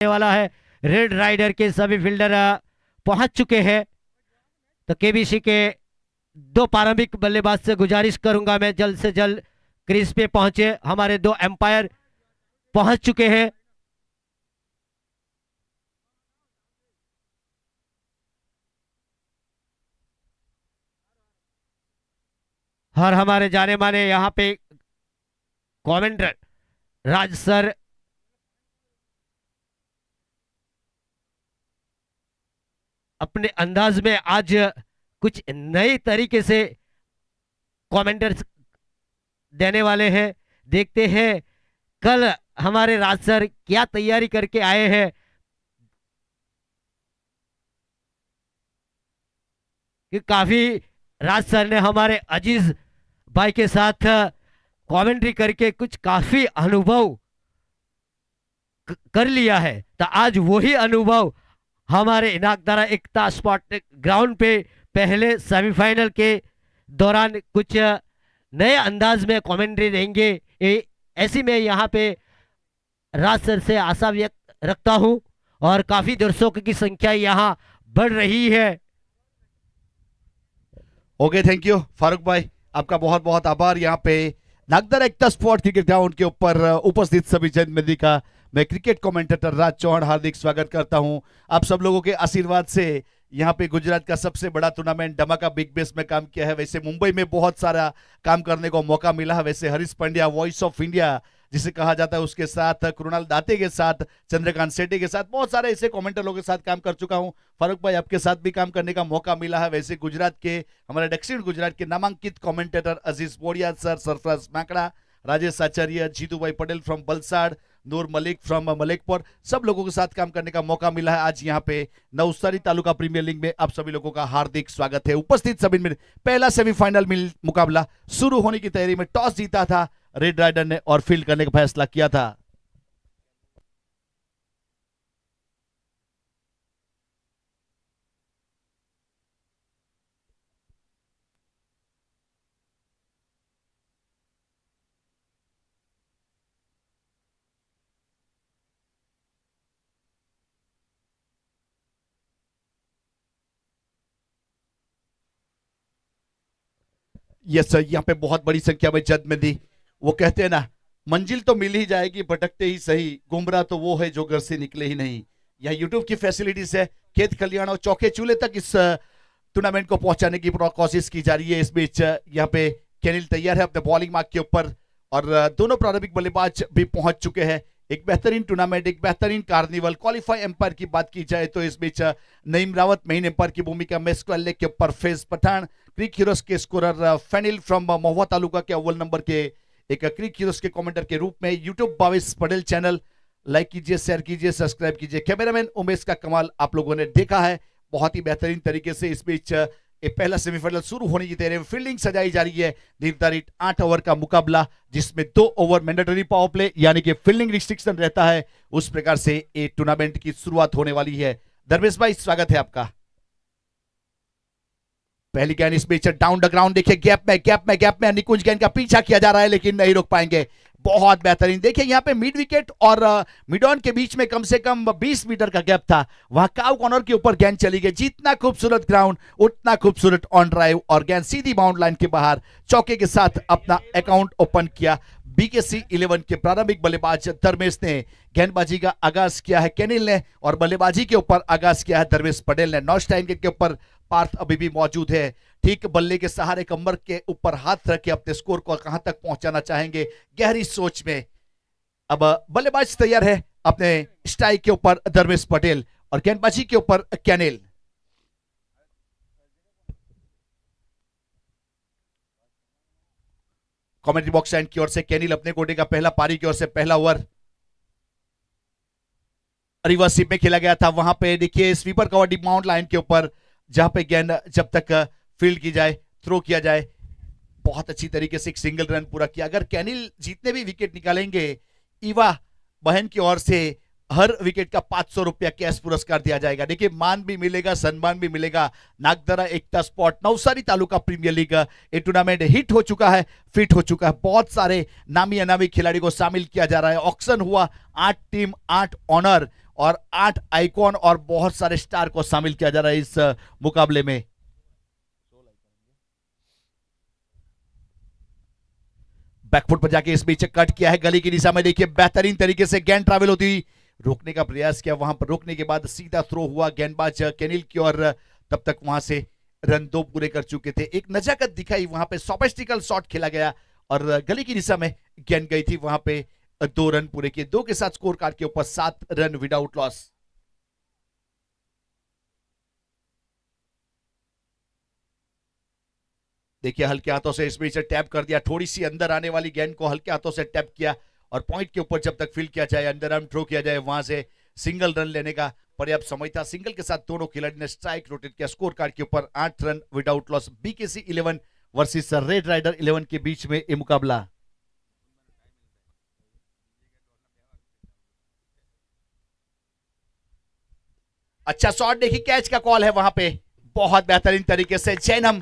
वाला है। Red rider के सभी फील्डर पहुंच चुके हैं। तो केबीसी के दो प्रारंभिक बल्लेबाज से गुजारिश करूंगा मैं जल्द से जल्द क्रीज पे पहुंचे। हमारे दो एम्पायर पहुंच चुके हैं। और हमारे जाने माने यहाँ पे कमेंटर राज सर अपने अंदाज में आज कुछ नए तरीके से कमेंटर्स देने वाले हैं। देखते हैं कल हमारे राज सर क्या तैयारी करके आए हैं। कि काफी राज सर ने हमारे अजीज भाई के साथ कमेंट्री करके कुछ काफी अनुभव कर लिया है। तो आज वही अनुभव हमारे नागदरा एकता स्पोर्ट ग्राउंड पे पहले सेमीफाइनल के दौरान कुछ नए अंदाज में कमेंट्री देंगे। ऐसी में यहाँ पे राज सर से आशा व्यक्त रखता हूं और काफी दर्शकों की संख्या यहाँ बढ़ रही है। ओके, थैंक यू फारूक भाई, आपका बहुत बहुत आभार। यहाँ पे नागदरा एकता स्पोर्ट क्रिकेट ग्राउंड के ऊपर उपस्थित सभी जनमेदी का मैं क्रिकेट कमेंटेटर राज चौहान हार्दिक स्वागत करता हूं। आप सब लोगों के आशीर्वाद से यहाँ पे गुजरात का सबसे बड़ा टूर्नामेंट धमाका बिग बेस में काम किया है। वैसे मुंबई में बहुत सारा काम करने को मौका मिला है। वैसे Harish Pandya voice of India जिसे कहा जाता है उसके साथ, कृणाल दाते के साथ, चंद्रकांत सेठी के साथ, बहुत सारे ऐसे कमेंटरों के साथ काम कर चुका हूं। फारूक भाई, आपके साथ भी काम करने का मौका मिला है। वैसे गुजरात के, हमारे दक्षिण गुजरात के नामांकित कमेंटेटर अजीज बोरिया सर, सरफराज माकड़ा, राजेश आचार्य, जीतू भाई Patel from Valsad, Noor Malik from Malikpur, सब लोगों के साथ काम करने का मौका मिला है। आज यहाँ पे नवसारी तालुका प्रीमियर लीग में आप सभी लोगों का हार्दिक स्वागत है। उपस्थित सभी में पहला सेमीफाइनल मुकाबला शुरू होने की तैयारी में टॉस जीता था रेड राइडर ने और फील्ड करने का फैसला किया था। यस सर, यहाँ पे बहुत बड़ी संख्या में जनमेदी, वो कहते हैं ना, मंजिल तो मिल ही जाएगी भटकते ही सही, गुमराह तो वो है जो घर से निकले ही नहीं। यह यूट्यूब की फैसिलिटीज है। खेत खलियान और चौके चूल्हे तक इस टूर्नामेंट को पहुंचाने की कोशिश की जा रही है। इस बीच यहाँ पे केनिल तैयार है अपने बॉलिंग मार्क के ऊपर और दोनों प्रारंभिक बल्लेबाज भी पहुंच चुके हैं। एक बेहतरीन टूर्नामेंट, एक बेहतरीन कार्निवल। क्वालिफाई एम्पायर की बात की जाए तो इस बीच नईम रावत मेन एम्पायर की भूमिका में, स्क्वायर लेग के ऊपर फैज पठान, क्रिक हीरोज के स्कोरर फैनिल फ्रॉम महुआ तालुका के अव्वल नंबर के एक क्रिक हीरोज के कमेंटर के रूप में। यूट्यूब 22 पटेल चैनल लाइक कीजिए, शेयर कीजिए, सब्सक्राइब कीजिए। कैमरामैन उमेश का कमाल आप लोगों ने देखा है बहुत ही बेहतरीन तरीके से। इस बीच पहला सेमीफाइनल शुरू होने की तैयारी में फील्डिंग सजाई जा रही है। निर्धारित 8 ओवर का मुकाबला जिसमें 2 ओवर मैंडेटरी पावर प्ले यानी कि फील्डिंग रिस्ट्रिक्शन रहता है, उस प्रकार से ये टूर्नामेंट की शुरुआत होने वाली है। धर्मेश भाई, स्वागत है आपका। पहली गेंद इस बीच डाउन द ग्राउंड, देखिए गैप में निकुंज गेंद का पीछा किया जा रहा है लेकिन नहीं रोक पाएंगे। बहुत बेहतरीन, देखिए यहाँ पे मिड विकेट और मिड ऑन के बीच में कम से कम 20 मीटर का गैप था, वहां काउ कॉर्नर के ऊपर गेंद चली गई। जितना खूबसूरत ग्राउंड उतना खूबसूरत ऑन ड्राइव और गेंद सीधी बाउंड लाइन के बाहर चौके के साथ अपना अकाउंट ओपन किया। बीकेसी 11 के प्रारंभिक बल्लेबाज धर्मेश ने गेंदबाजी का आगाज किया है, केनिल ने, और बल्लेबाजी के ऊपर आगाज किया है धर्मेश पटेल ने। नॉस्टाइन के ऊपर पार्थ अभी भी मौजूद है, ठीक बल्ले के सहारे कमर के ऊपर हाथ रख के अपने स्कोर को कहां तक पहुंचाना चाहेंगे, गहरी सोच में। अब बल्लेबाज तैयार है अपने स्ट्राइक के ऊपर धर्मेश पटेल और गेंदबाजी के ऊपर केनिल। कमेंट्री बॉक्स एंड की ओर से केनिल अपने कोटे का पहला पारी की ओर से पहला ओवर रिवर्सिप में खेला गया था। वहां पे देखिए स्वीपर कबड्डी बाउंड लाइन के ऊपर जहां पे गेंद जब तक फील्ड की जाए, थ्रो किया जाए, बहुत अच्छी तरीके से एक सिंगल रन पूरा किया। अगर केनिल जितने भी विकेट निकालेंगे, ईवा बहन की ओर से हर विकेट का 500 रुपया कैश पुरस्कार दिया जाएगा। देखिए मान भी मिलेगा, सम्मान भी मिलेगा। Nagdara Ekta sport Navsari taluka premier league ये टूर्नामेंट हिट हो चुका है, फिट हो चुका है। बहुत सारे नामी अनामी खिलाड़ी को शामिल किया जा रहा है। ऑक्शन हुआ, 8 टीम 8 ऑनर और 8 आइकॉन और बहुत सारे स्टार को शामिल किया जा रहा है इस मुकाबले में। बैकफुट पर जाके इस बीच कट किया है गली की दिशा में, देखिए बेहतरीन तरीके से गेंद ट्रैवल होती हुई रोकने का प्रयास किया, वहां पर रोकने के बाद सीधा थ्रो हुआ गेंदबाज केनिल की और तब तक वहां से रन 2 पूरे कर चुके थे। एक नजाकत दिखाई, वहां पे सोफिस्टिकल शॉट खेला गया और गली की दिशा में गेंद गई थी, वहां पे 2 रन पूरे किए, 2 के साथ स्कोर कार्ड के ऊपर 7 रन विदाउट लॉस। देखिए हल्के हाथों से इस बीच टैप कर दिया, थोड़ी सी अंदर आने वाली गेंद को हल्के हाथों से टैप किया और पॉइंट के ऊपर जब तक फील्ड किया जाए, अंडर आर्म थ्रो किया जाए, वहां से सिंगल रन लेने का पर्याप्त समय था। सिंगल के साथ दोनों खिलाड़ी ने स्ट्राइक रोटेट किया, स्कोर कार्ड के ऊपर 8 run without loss. BKC 11 versus red rider 11 के बीच में ये मुकाबला। अच्छा शॉट, देखिए कैच का कॉल है वहां पे, बहुत बेहतरीन तरीके से जैनम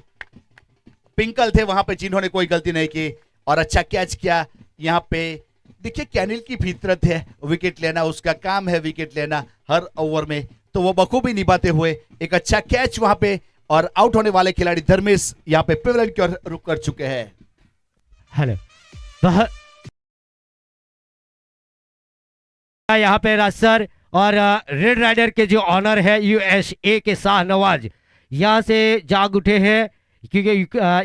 पिंकल थे वहां पे जिन्होंने कोई गलती नहीं की और अच्छा कैच किया। यहाँ पे देखिए कैनिल की फितरत है विकेट लेना, उसका काम है विकेट लेना हर ओवर में, तो वो बखूबी निभाते हुए एक अच्छा कैच वहां पे और आउट होने वाले खिलाड़ी धर्मेश यहाँ पे पेवलन की ओर रुक कर चुके हैं। हेलो, यहाँ पे राज सर और रेड राइडर के जो ऑनर है यूएसए के शाहनवाज यहाँ से जाग उठे हैं, क्योंकि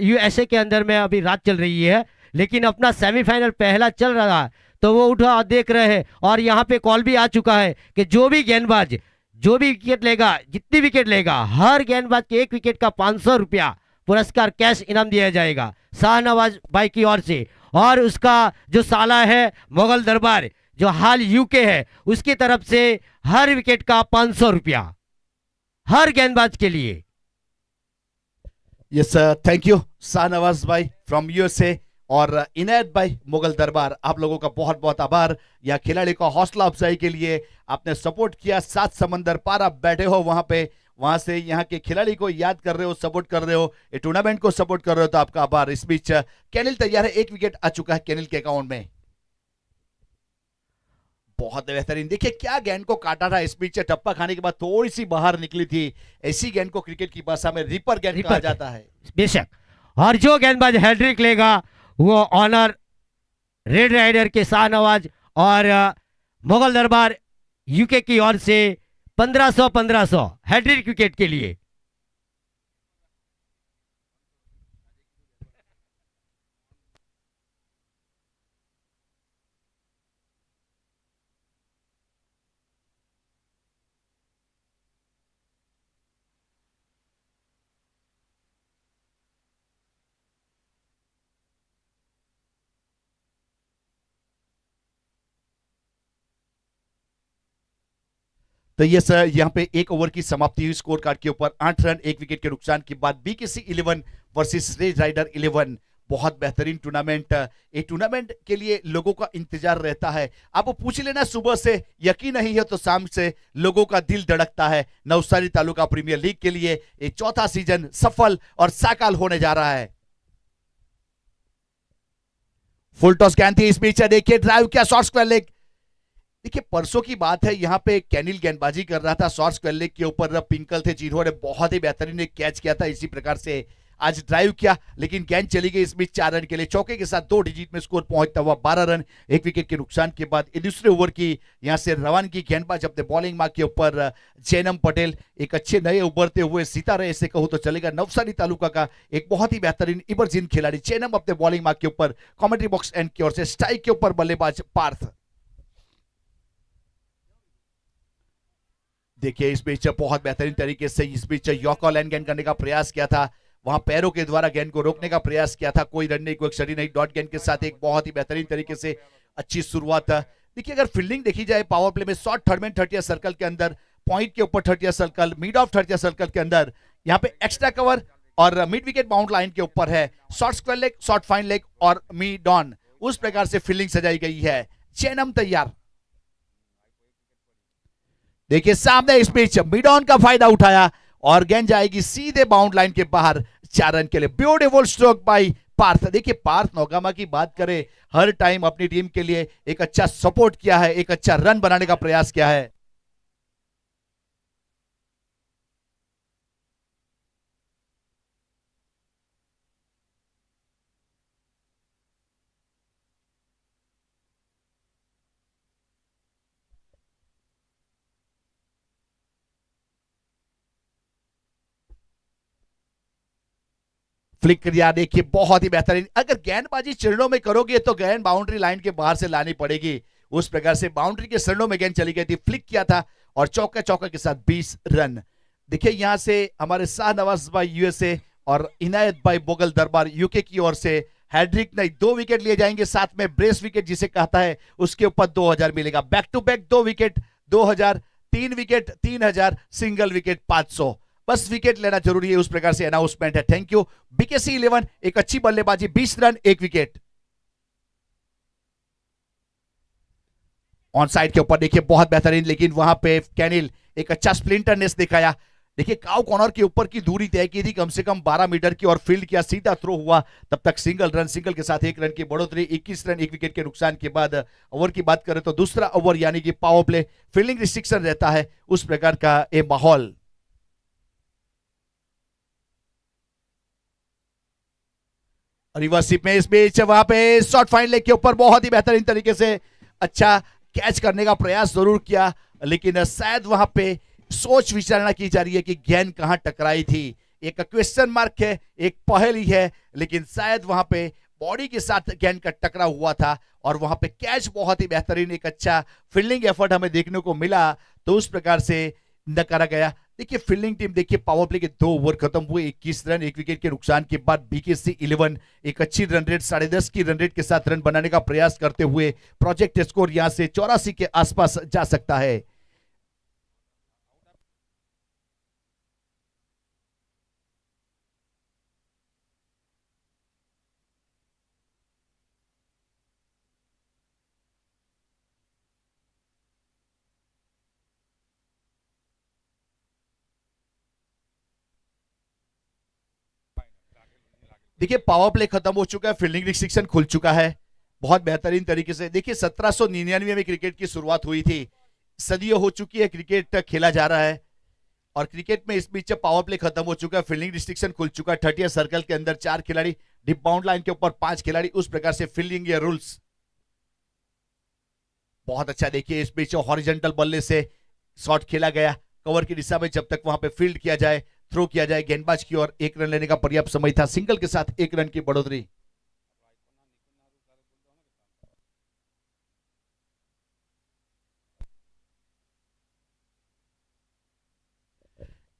यूएसए के अंदर में अभी रात चल रही है, लेकिन अपना सेमीफाइनल पहला चल रहा है तो वो उठा देख रहे हैं और यहाँ पे कॉल भी आ चुका है कि जो भी गेंदबाज जो भी विकेट लेगा, जितनी विकेट लेगा, हर गेंदबाज के 1 विकेट का 500 रुपया पुरस्कार कैश इनाम दिया जाएगा शाहनवाज भाई की ओर से। और उसका जो साला है मुगल दरबार जो हाल यूके है, उसकी तरफ से हर विकेट का 500 रुपया हर गेंदबाज के लिए। यस थैंक यू शाहनवाज भाई फ्रॉम यूएसए और इनायत भाई मुगल दरबार, आप लोगों का बहुत बहुत आभार। यह खिलाड़ी को हौसला अफजाई के लिए आपने सपोर्ट किया, 7 समंदर पार आप बैठे हो वहां पे, वहां से यहाँ के खिलाड़ी को याद कर रहे हो, सपोर्ट कर रहे हो, ये टूर्नामेंट को सपोर्ट कर रहे हो, तो आपका आभार। इस बीच केनिल तैयार है, 1 विकेट आ चुका है केनिल के अकाउंट में, बहुत बेहतरीन। देखिए क्या गेंद को काटा था, इस बीच टप्पा खाने के बाद थोड़ी सी बाहर निकली थी, ऐसी गेंद को क्रिकेट की भाषा में रिपर गेंद कहा जाता है। बेशक, और जो गेंदबाज हैट्रिक लेगा वो ऑनर रेड राइडर के शाहनवाज और मुगल दरबार यूके की ओर से 1500 हैट्रिक विकेट के लिए। तो ये सर यहाँ पे 1 ओवर की समाप्ति हुई, स्कोर कार्ड के ऊपर 8 रन 1 विकेट के नुकसान के बाद बीकेसी 11 वर्सेस रेड राइडर 11। बहुत बेहतरीन टूर्नामेंट, ये टूर्नामेंट के लिए लोगों का इंतजार रहता है। आप पूछ लेना सुबह से, यकीन नहीं है तो शाम से लोगों का दिल धड़कता है। नवसारी तालुका प्रीमियर लीग के लिए ये 4था सीजन सफल और साकाल होने जा रहा है। फुल टॉस गेंद थी, इस बीच देखिए ड्राइव किया, शॉर्ट स्क्वायर लेग। देखिए परसों की बात है, यहाँ पे कैनिल गेंदबाजी कर रहा था, शॉर्ट स्क्वायर लेग के ऊपर पिंकल थे जिन्होंने बहुत ही बेहतरीन एक कैच किया था। इसी प्रकार से आज ड्राइव किया लेकिन गेंद चली गई इस बीच 4 रन के लिए, चौके के साथ 2 डिजिट में स्कोर पहुंचता हुआ 12 रन 1 विकेट के नुकसान के बाद। दूसरे ओवर की यहां से रवानगी गेंदबाज अपने बॉलिंग मार्क के ऊपर जैनम पटेल, एक अच्छे नए उभरते हुए सितारे ऐसे कहूं तो चलेगा, नवसारी तालुका का एक बहुत ही बेहतरीन इमर्जिंग खिलाड़ी जैनम अपने बॉलिंग मार्क के ऊपर कमेंट्री बॉक्स एंड की ओर से स्ट्राइक के ऊपर बल्लेबाज पार्थ। देखिए इस बीच बहुत बेहतरीन तरीके से इस बीच यॉर्कर लाइन गेंद करने का प्रयास किया था, वहां पैरों के द्वारा गेंद को रोकने का प्रयास किया था, कोई रन नहीं, कोई क्षति नहीं, डॉट गेंद के साथ एक बहुत ही बेहतरीन तरीके से अच्छी शुरुआत। देखिए अगर फील्डिंग देखी जाए पावर प्ले में, शॉर्ट थर्ड में 30 सर्कल के अंदर, पॉइंट के ऊपर 30 सर्कल, मिड ऑफ 30 सर्कल के अंदर, यहाँ पे एक्स्ट्रा कवर और मिड विकेट बाउंड लाइन के ऊपर है, short square leg, short fine leg और मिड ऑन, उस प्रकार से फील्डिंग सजाई गई है। जैनम तैयार, देखिए सामने इस बीच मिड ऑन का फायदा उठाया और गेंद जाएगी सीधे बाउंड लाइन के बाहर 4 रन के लिए। Beautiful stroke by Parth. देखिए पार्थ नौगामा की बात करें, हर टाइम अपनी टीम के लिए एक अच्छा सपोर्ट किया है, एक अच्छा रन बनाने का प्रयास किया है। फ्लिक किया, देखिए बहुत ही बेहतरीन। अगर गेंदबाजी चरणों में करोगे तो गेंद बाउंड्री लाइन के बाहर से लानी पड़ेगी, उस प्रकार से बाउंड्री के चरणों में गेंद चली गई थी, फ्लिक किया था और चौका चौका के साथ 20 रन। देखिए यहां से हमारे शाहनवाज भाई यूएसए और इनायत भाई मुगल दरबार यूके की ओर से हैड्रिक नहीं, 2 विकेट लिए जाएंगे, साथ में ब्रेस विकेट जिसे कहता है उसके ऊपर 2000 मिलेगा। Back to back 2 wicket 2000, 3 wicket 3000, single wicket 500। बस विकेट लेना जरूरी है, उस प्रकार से अनाउंसमेंट है। Thank you. बीकेसी 11 एक अच्छी बल्लेबाजी, 20 रन 1 विकेट। ऑन साइड के ऊपर देखिए बहुत बेहतरीन, लेकिन वहां पे कैनिल एक अच्छा स्प्लिंटरनेस दिखाया। देखिए काउ कॉर्नर के ऊपर की दूरी तय की थी कम से कम 12 मीटर की और फील्ड किया, सीधा थ्रो हुआ, तब तक सिंगल रन, सिंगल के साथ 1 रन की बढ़ोतरी, 21 रन 1 विकेट के नुकसान के बाद। ओवर की बात करें तो दूसरा ओवर यानी कि पावर प्ले, फील्डिंग रिस्ट्रिक्शन रहता है, उस प्रकार का ये माहौल। रिवर्सिप में इस बीच वहां पे शॉर्ट फाइन लेग के ऊपर बहुत ही बेहतरीन तरीके से अच्छा कैच करने का प्रयास जरूर किया, लेकिन शायद वहां पे सोच विचारणा की जा रही है कि गेंद कहां टकराई थी। एक क्वेश्चन मार्क है, एक पहेली है, लेकिन शायद वहां पे बॉडी के साथ गेंद का टकरा हुआ था और वहां पे कैच बहुत ही बेहतरीन, एक अच्छा फील्डिंग एफर्ट हमें देखने को मिला, तो उस प्रकार से नकारा गया। देखिए फील्डिंग टीम, देखिए पावर प्ले के 2 ओवर खत्म हुए, 21 रन 1 विकेट के नुकसान के बाद बीकेसी 11 एक अच्छी रन रेट 10.5 की रन रेट के साथ रन बनाने का प्रयास करते हुए प्रोजेक्ट स्कोर यहां से 84 के आसपास जा सकता है। देखिए पावर प्ले खत्म हो चुका है, फील्डिंग रिस्ट्रिक्शन खुल चुका है बहुत बेहतरीन तरीके से। देखिए 1799 में क्रिकेट की शुरुआत हुई थी, सदियों हो चुकी है क्रिकेट खेला जा रहा है, और क्रिकेट में इस बीच पावर प्ले खत्म हो चुका है, फील्डिंग रिस्ट्रिक्शन खुल चुका है। 30 सर्कल के अंदर 4 खिलाड़ी, डिप बाउंड लाइन के ऊपर 5 खिलाड़ी, उस प्रकार से फील्डिंग या रूल्स बहुत अच्छा। देखिए इस बीच हॉरिजॉन्टल बल्ले से शॉट खेला गया कवर की दिशा में, जब तक वहां पे फील्ड किया जाए, थ्रो किया जाए गेंदबाज की ओर, 1 रन लेने का पर्याप्त समय था, सिंगल के साथ 1 रन की बढ़ोतरी।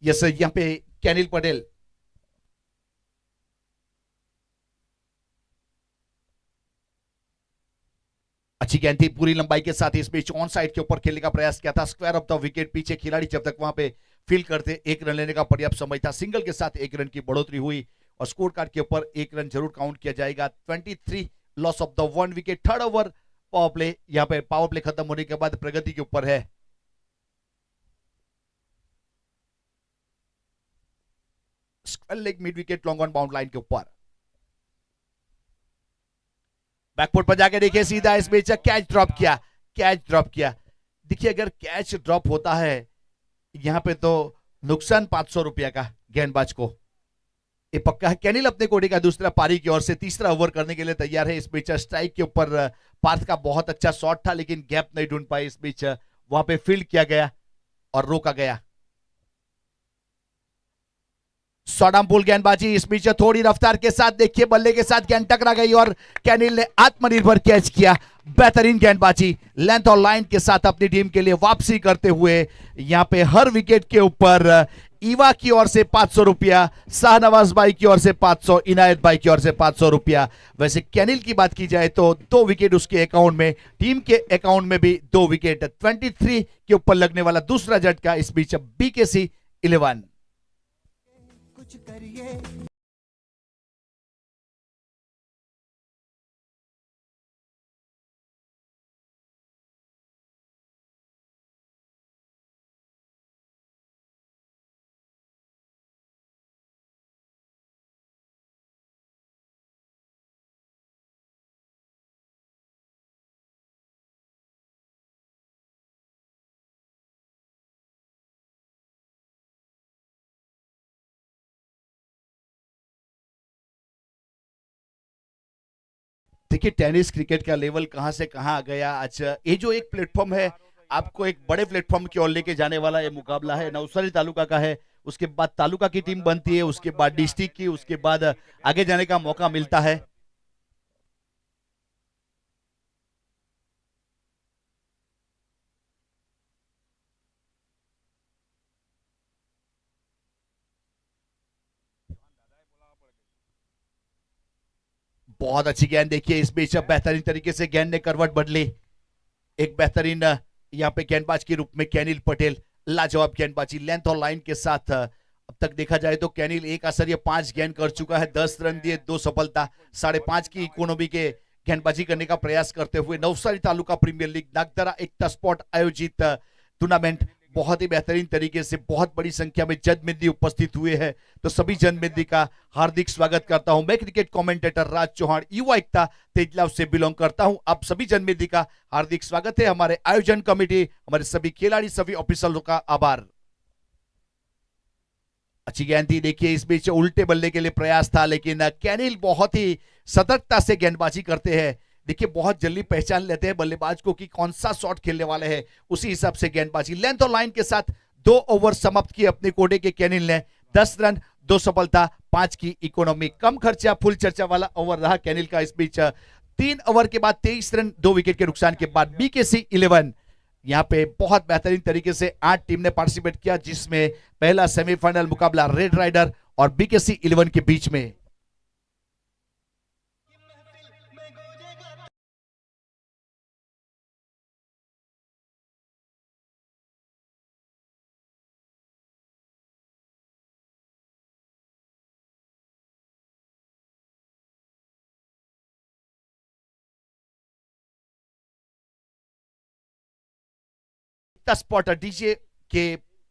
यस यहां पे कैनिल पटेल अच्छी गेंद थी, पूरी लंबाई के साथ इस बीच ऑन साइड के ऊपर खेलने का प्रयास किया था, स्क्वायर ऑफ द विकेट पीछे खिलाड़ी जब तक वहां पे फील्ड करते 1 रन लेने का पर्याप्त समय था, सिंगल के साथ 1 रन की बढ़ोतरी हुई और स्कोर कार्ड के ऊपर 1 रन जरूर काउंट किया जाएगा। 23 loss of the 1 wicket. Third over power play, यहां पे पावर प्ले खत्म होने के बाद प्रगति के ऊपर है। Square leg mid wicket long on bound line के ऊपर, बैकफुट पर जाके देखिए सीधा इस बीच कैच ड्रॉप किया, कैच ड्रॉप किया। देखिए अगर कैच ड्रॉप होता है यहां पे तो नुकसान 500 रुपया का गेंदबाज को, ये पक्का है। कैनिल अपने कोडी का दूसरा पारी की ओर से तीसरा ओवर करने के लिए तैयार है। इस बीच स्ट्राइक के ऊपर पार्थ का बहुत अच्छा शॉट था, लेकिन गैप नहीं ढूंढ पाए, इस बीच वहां पे फील्ड किया गया और रोका गया। सॉडम पुल गेंदबाजी, इस बीच थोड़ी रफ्तार के साथ देखिए बल्ले के साथ गेंद टकरा गई और कैनिल ने आत्मनिर्भर कैच किया। बेहतरीन गेंदबाजी, लेंथ और लाइन के साथ अपनी टीम के लिए वापसी करते हुए यहां पे हर विकेट के ऊपर ईवा की ओर से 500 रुपया, शाहनवाज भाई की ओर से 500, इनायत भाई की ओर से 500 रुपया। वैसे कैनिल की बात की जाए तो 2 विकेट उसके अकाउंट में, टीम के अकाउंट में भी 2 विकेट। 23 के ऊपर लगने वाला दूसरा झटका, इस बीच बीकेसी 11। कुछ करिए। देखिए टेनिस क्रिकेट का लेवल कहां से कहां आ गया। अच्छा ये जो एक प्लेटफॉर्म है आपको एक बड़े प्लेटफॉर्म की ओर लेके जाने वाला ये मुकाबला है, नवसारी तालुका का है, उसके बाद तालुका की टीम बनती है, उसके बाद डिस्ट्रिक्ट की, उसके बाद आगे जाने का मौका मिलता है। बहुत अच्छी गेंद देखिए इस बीच, बेहतरीन तरीके से गेंद ने करवट बदली। एक बेहतरीन यहाँ पे गेंदबाज के रूप में कैनिल पटेल, लाजवाब गेंदबाजी लेंथ और लाइन के साथ। अब तक देखा जाए तो कैनिल एक असर 5 गेंद कर चुका है, 10 रन दिए, 2 सफलता, 5.5 की इकोनॉमी के गेंदबाजी करने का प्रयास करते हुए Navsari taluka premier league नागदरा Ekta sport आयोजित टूर्नामेंट बहुत ही बेहतरीन तरीके से बहुत बड़ी संख्या में जनमेदी उपस्थित हुए हैं। तो सभी जनमेदी का हार्दिक स्वागत करता हूं। मैं क्रिकेट कमेंटेटर राज चौहान, युवा एकता तेजलाव से बिलोंग करता हूं। आप सभी जनमेदी का हार्दिक स्वागत है। हमारे आयोजन कमेटी, हमारे सभी खिलाड़ी, सभी ऑफिसरों का आभार। अच्छी गेंद थी देखिए इस बीच, उल्टे बल्ले के लिए प्रयास था, लेकिन कैनिल बहुत ही सतर्कता से गेंदबाजी करते हैं। देखिए बहुत जल्दी पहचान लेते हैं बल्लेबाज को कि कौन सा शॉट खेलने वाले हैं, उसी हिसाब से गेंदबाजी। लेंथ और लाइन के साथ 2 ओवर समाप्त किए अपने कोटे के कैनिल ने, 10 रन, 2 सफलता, 5 की इकोनॉमी। कम खर्चा फुल चर्चा वाला ओवर रहा कैनिल का। इस बीच 3 ओवर के बाद 23 रन 2 विकेट के नुकसान के बाद बीकेसी 11 यहाँ पे बहुत बेहतरीन तरीके से 8 टीम ने पार्टिसिपेट किया, जिसमें पहला सेमीफाइनल मुकाबला रेड राइडर और बीकेसी 11 के बीच में। स्पॉट डीजे के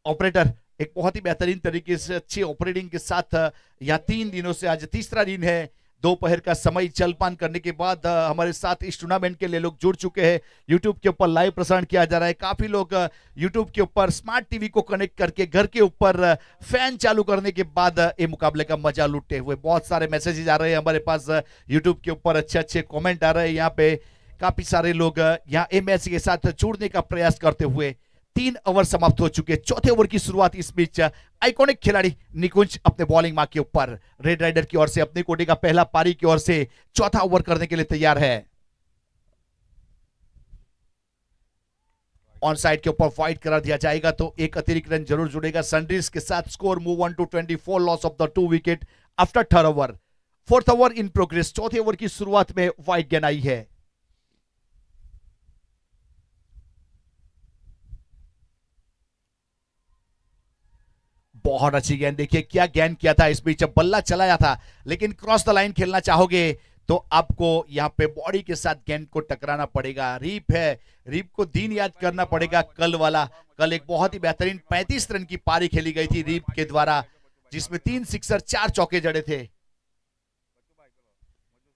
ऑपरेटर एक बहुत ही बेहतरीन तरीके से अच्छी ऑपरेटिंग के साथ यहाँ 3 दिनों से आज तीसरा दिन है। दोपहर का समय जलपान करने के बाद हमारे साथ इस टूर्नामेंट के लिए लोग जुड़ चुके हैं। यूट्यूब के ऊपर लाइव प्रसारण किया जा रहा है। काफी लोग यूट्यूब के ऊपर स्मार्ट टीवी को कनेक्ट करके घर के ऊपर फैन चालू करने के बाद ये मुकाबले का मजा लूटते हुए। बहुत सारे मैसेजेस आ रहे हैं हमारे पास यूट्यूब के ऊपर, अच्छे अच्छे कॉमेंट आ रहे हैं। यहाँ पे काफी सारे लोग यहाँ ए मैच के साथ जुड़ने का प्रयास करते हुए। 3 ओवर समाप्त हो चुके, चौथे ओवर की शुरुआत इस बीच आइकॉनिक खिलाड़ी निकुंज अपने बॉलिंग मार्क के ऊपर रेड राइडर की ओर से अपने कोटे का पहला पारी की ओर से चौथा ओवर करने के लिए तैयार है। ऑन साइड के ऊपर फाइट करा दिया जाएगा तो एक अतिरिक्त रन जरूर जुड़ेगा सनराइज के साथ। Score move on to 24, loss of the 2 wicket after 3rd over. 4th over in progress, चौथे ओवर की शुरुआत में वाइड गेंद आई है। बहुत अच्छी गेंद देखिए, क्या गेंद किया था इस बीच, बल्ला चलाया था, लेकिन क्रॉस द लाइन खेलना चाहोगे तो आपको यहां पे बॉडी के साथ गेंद को टकराना पड़ेगा। रीप है, रीप को दिन याद करना पड़ेगा कल वाला। कल एक बहुत ही बेहतरीन 35 रन की पारी खेली गई थी रीप के द्वारा, जिसमें 3 सिक्सर 4 चौके जड़े थे।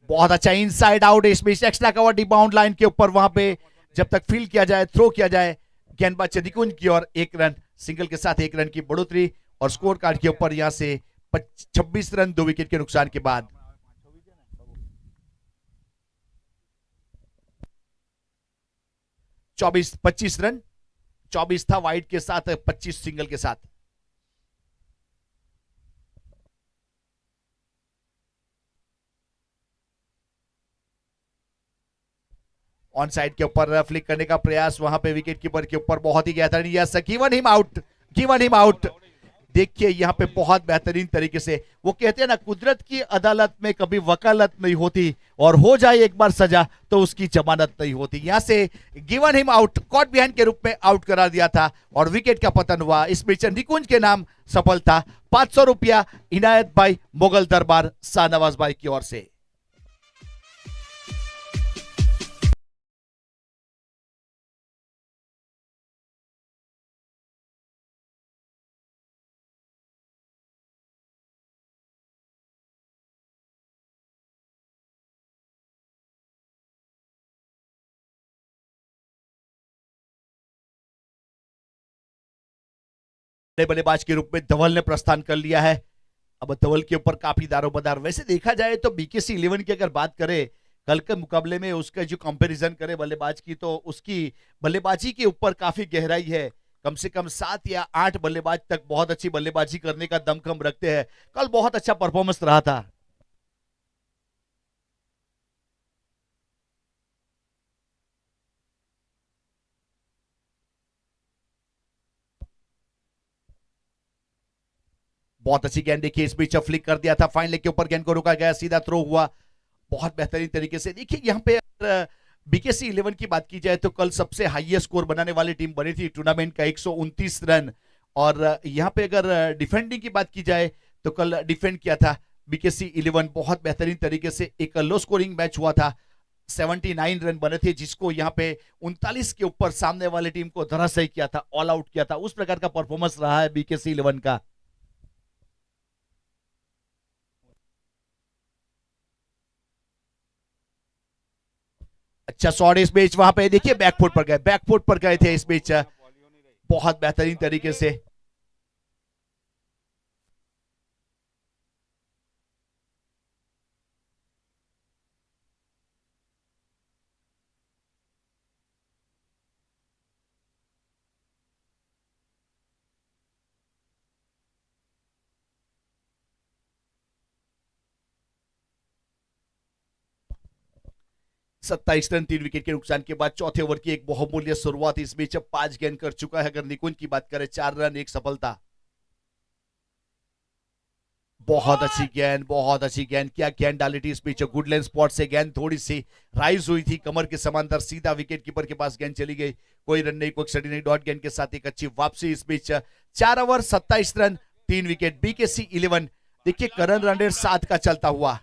बहुत अच्छा इनसाइड आउट इस बीच, एक्स्ट्रा कवर डिबाउंड लाइन के ऊपर, वहां पे जब तक फील्ड किया जाए, थ्रो किया जाए, गेंदबाज निकुंज की और 1 रन, सिंगल के साथ 1 रन की बढ़ोतरी। और स्कोर कार्ड के ऊपर यहां से 26 रन 2 विकेट के नुकसान के बाद। चौबीस 25 रन, 24 था वाइड के साथ, 25 सिंगल के साथ। ऑन साइड के ऊपर फ्लिक करने का प्रयास, वहां पे विकेट कीपर के ऊपर बहुत ही बेहतरीन, yes given him out, given him out. देखिए यहाँ पे बहुत बेहतरीन तरीके से, वो कहते हैं ना कुदरत की अदालत में कभी वकालत नहीं होती, और हो जाए एक बार सजा तो उसकी जमानत नहीं होती। यहां से given him out, caught behind के रूप में आउट करा दिया था और विकेट का पतन हुआ। इस बीच निकुंज के नाम सफल था। 500 रुपया इनायत भाई मुगल दरबार शाहनवाज भाई की ओर से। बल्लेबाज के रूप में धवल ने प्रस्थान कर लिया है। अब धवल के ऊपर काफी दारोमदार, वैसे देखा जाए तो बीकेसी 11 की अगर बात करें कल के मुकाबले में, उसका जो कंपैरिजन करे बल्लेबाज की, तो उसकी बल्लेबाजी के ऊपर काफी गहराई है कम से कम 7 या 8 बल्लेबाज तक बहुत अच्छी बल्लेबाजी करने का दमखम रखते हैं। कल बहुत अच्छा परफॉर्मेंस रहा था। बहुत अच्छी गेंद देखिए, इस बीच फ्लिक कर दिया था, फाइन लेग के ऊपर गेंद को रोका गया, सीधा थ्रो हुआ बहुत बेहतरीन तरीके से। देखिए यहाँ पे बीकेसी 11 की बात की जाए तो कल सबसे हाईएस्ट स्कोर बनाने वाली टीम बनी थी टूर्नामेंट का, 129 रन। और यहाँ पे अगर डिफेंडिंग की बात की जाए तो कल डिफेंड किया था बीकेसी 11 बहुत बेहतरीन तरीके से। एक लो स्कोरिंग मैच हुआ था, 79 रन बने थे, जिसको यहाँ पे 39 के ऊपर सामने वाली टीम को धराशायी किया था, ऑल आउट किया था। उस प्रकार का परफॉर्मेंस रहा है बीकेसी 11 का। अच्छा शॉट इस बीच, वहां पे देखिए बैकफुट पर गए थे इस बीच बहुत बेहतरीन तरीके से। 27 रन 3 विकेट के नुकसान के बाद चौथे ओवर की एक बहुमूल्य शुरुआत। इस बीच अब 5 गेंद कर चुका है। अगर निकुंज की बात करें 4 रन 1 सफलता। बहुत अच्छी गेंद, क्या गेंद डाली थी इस बीच, गुडलैंड स्पॉट से गेंद थोड़ी सी राइज हुई थी कमर के समांतर, सीधा विकेट कीपर के पास गेंद चली गई। कोई रन नहीं, कोई क्षति नहीं, डॉट गेंद के साथ एक अच्छी वापसी। इस बीच 4 ओवर 27 रन 3 विकेट बीकेसी 11। देखिए करण रन रेट 7 का चलता हुआ।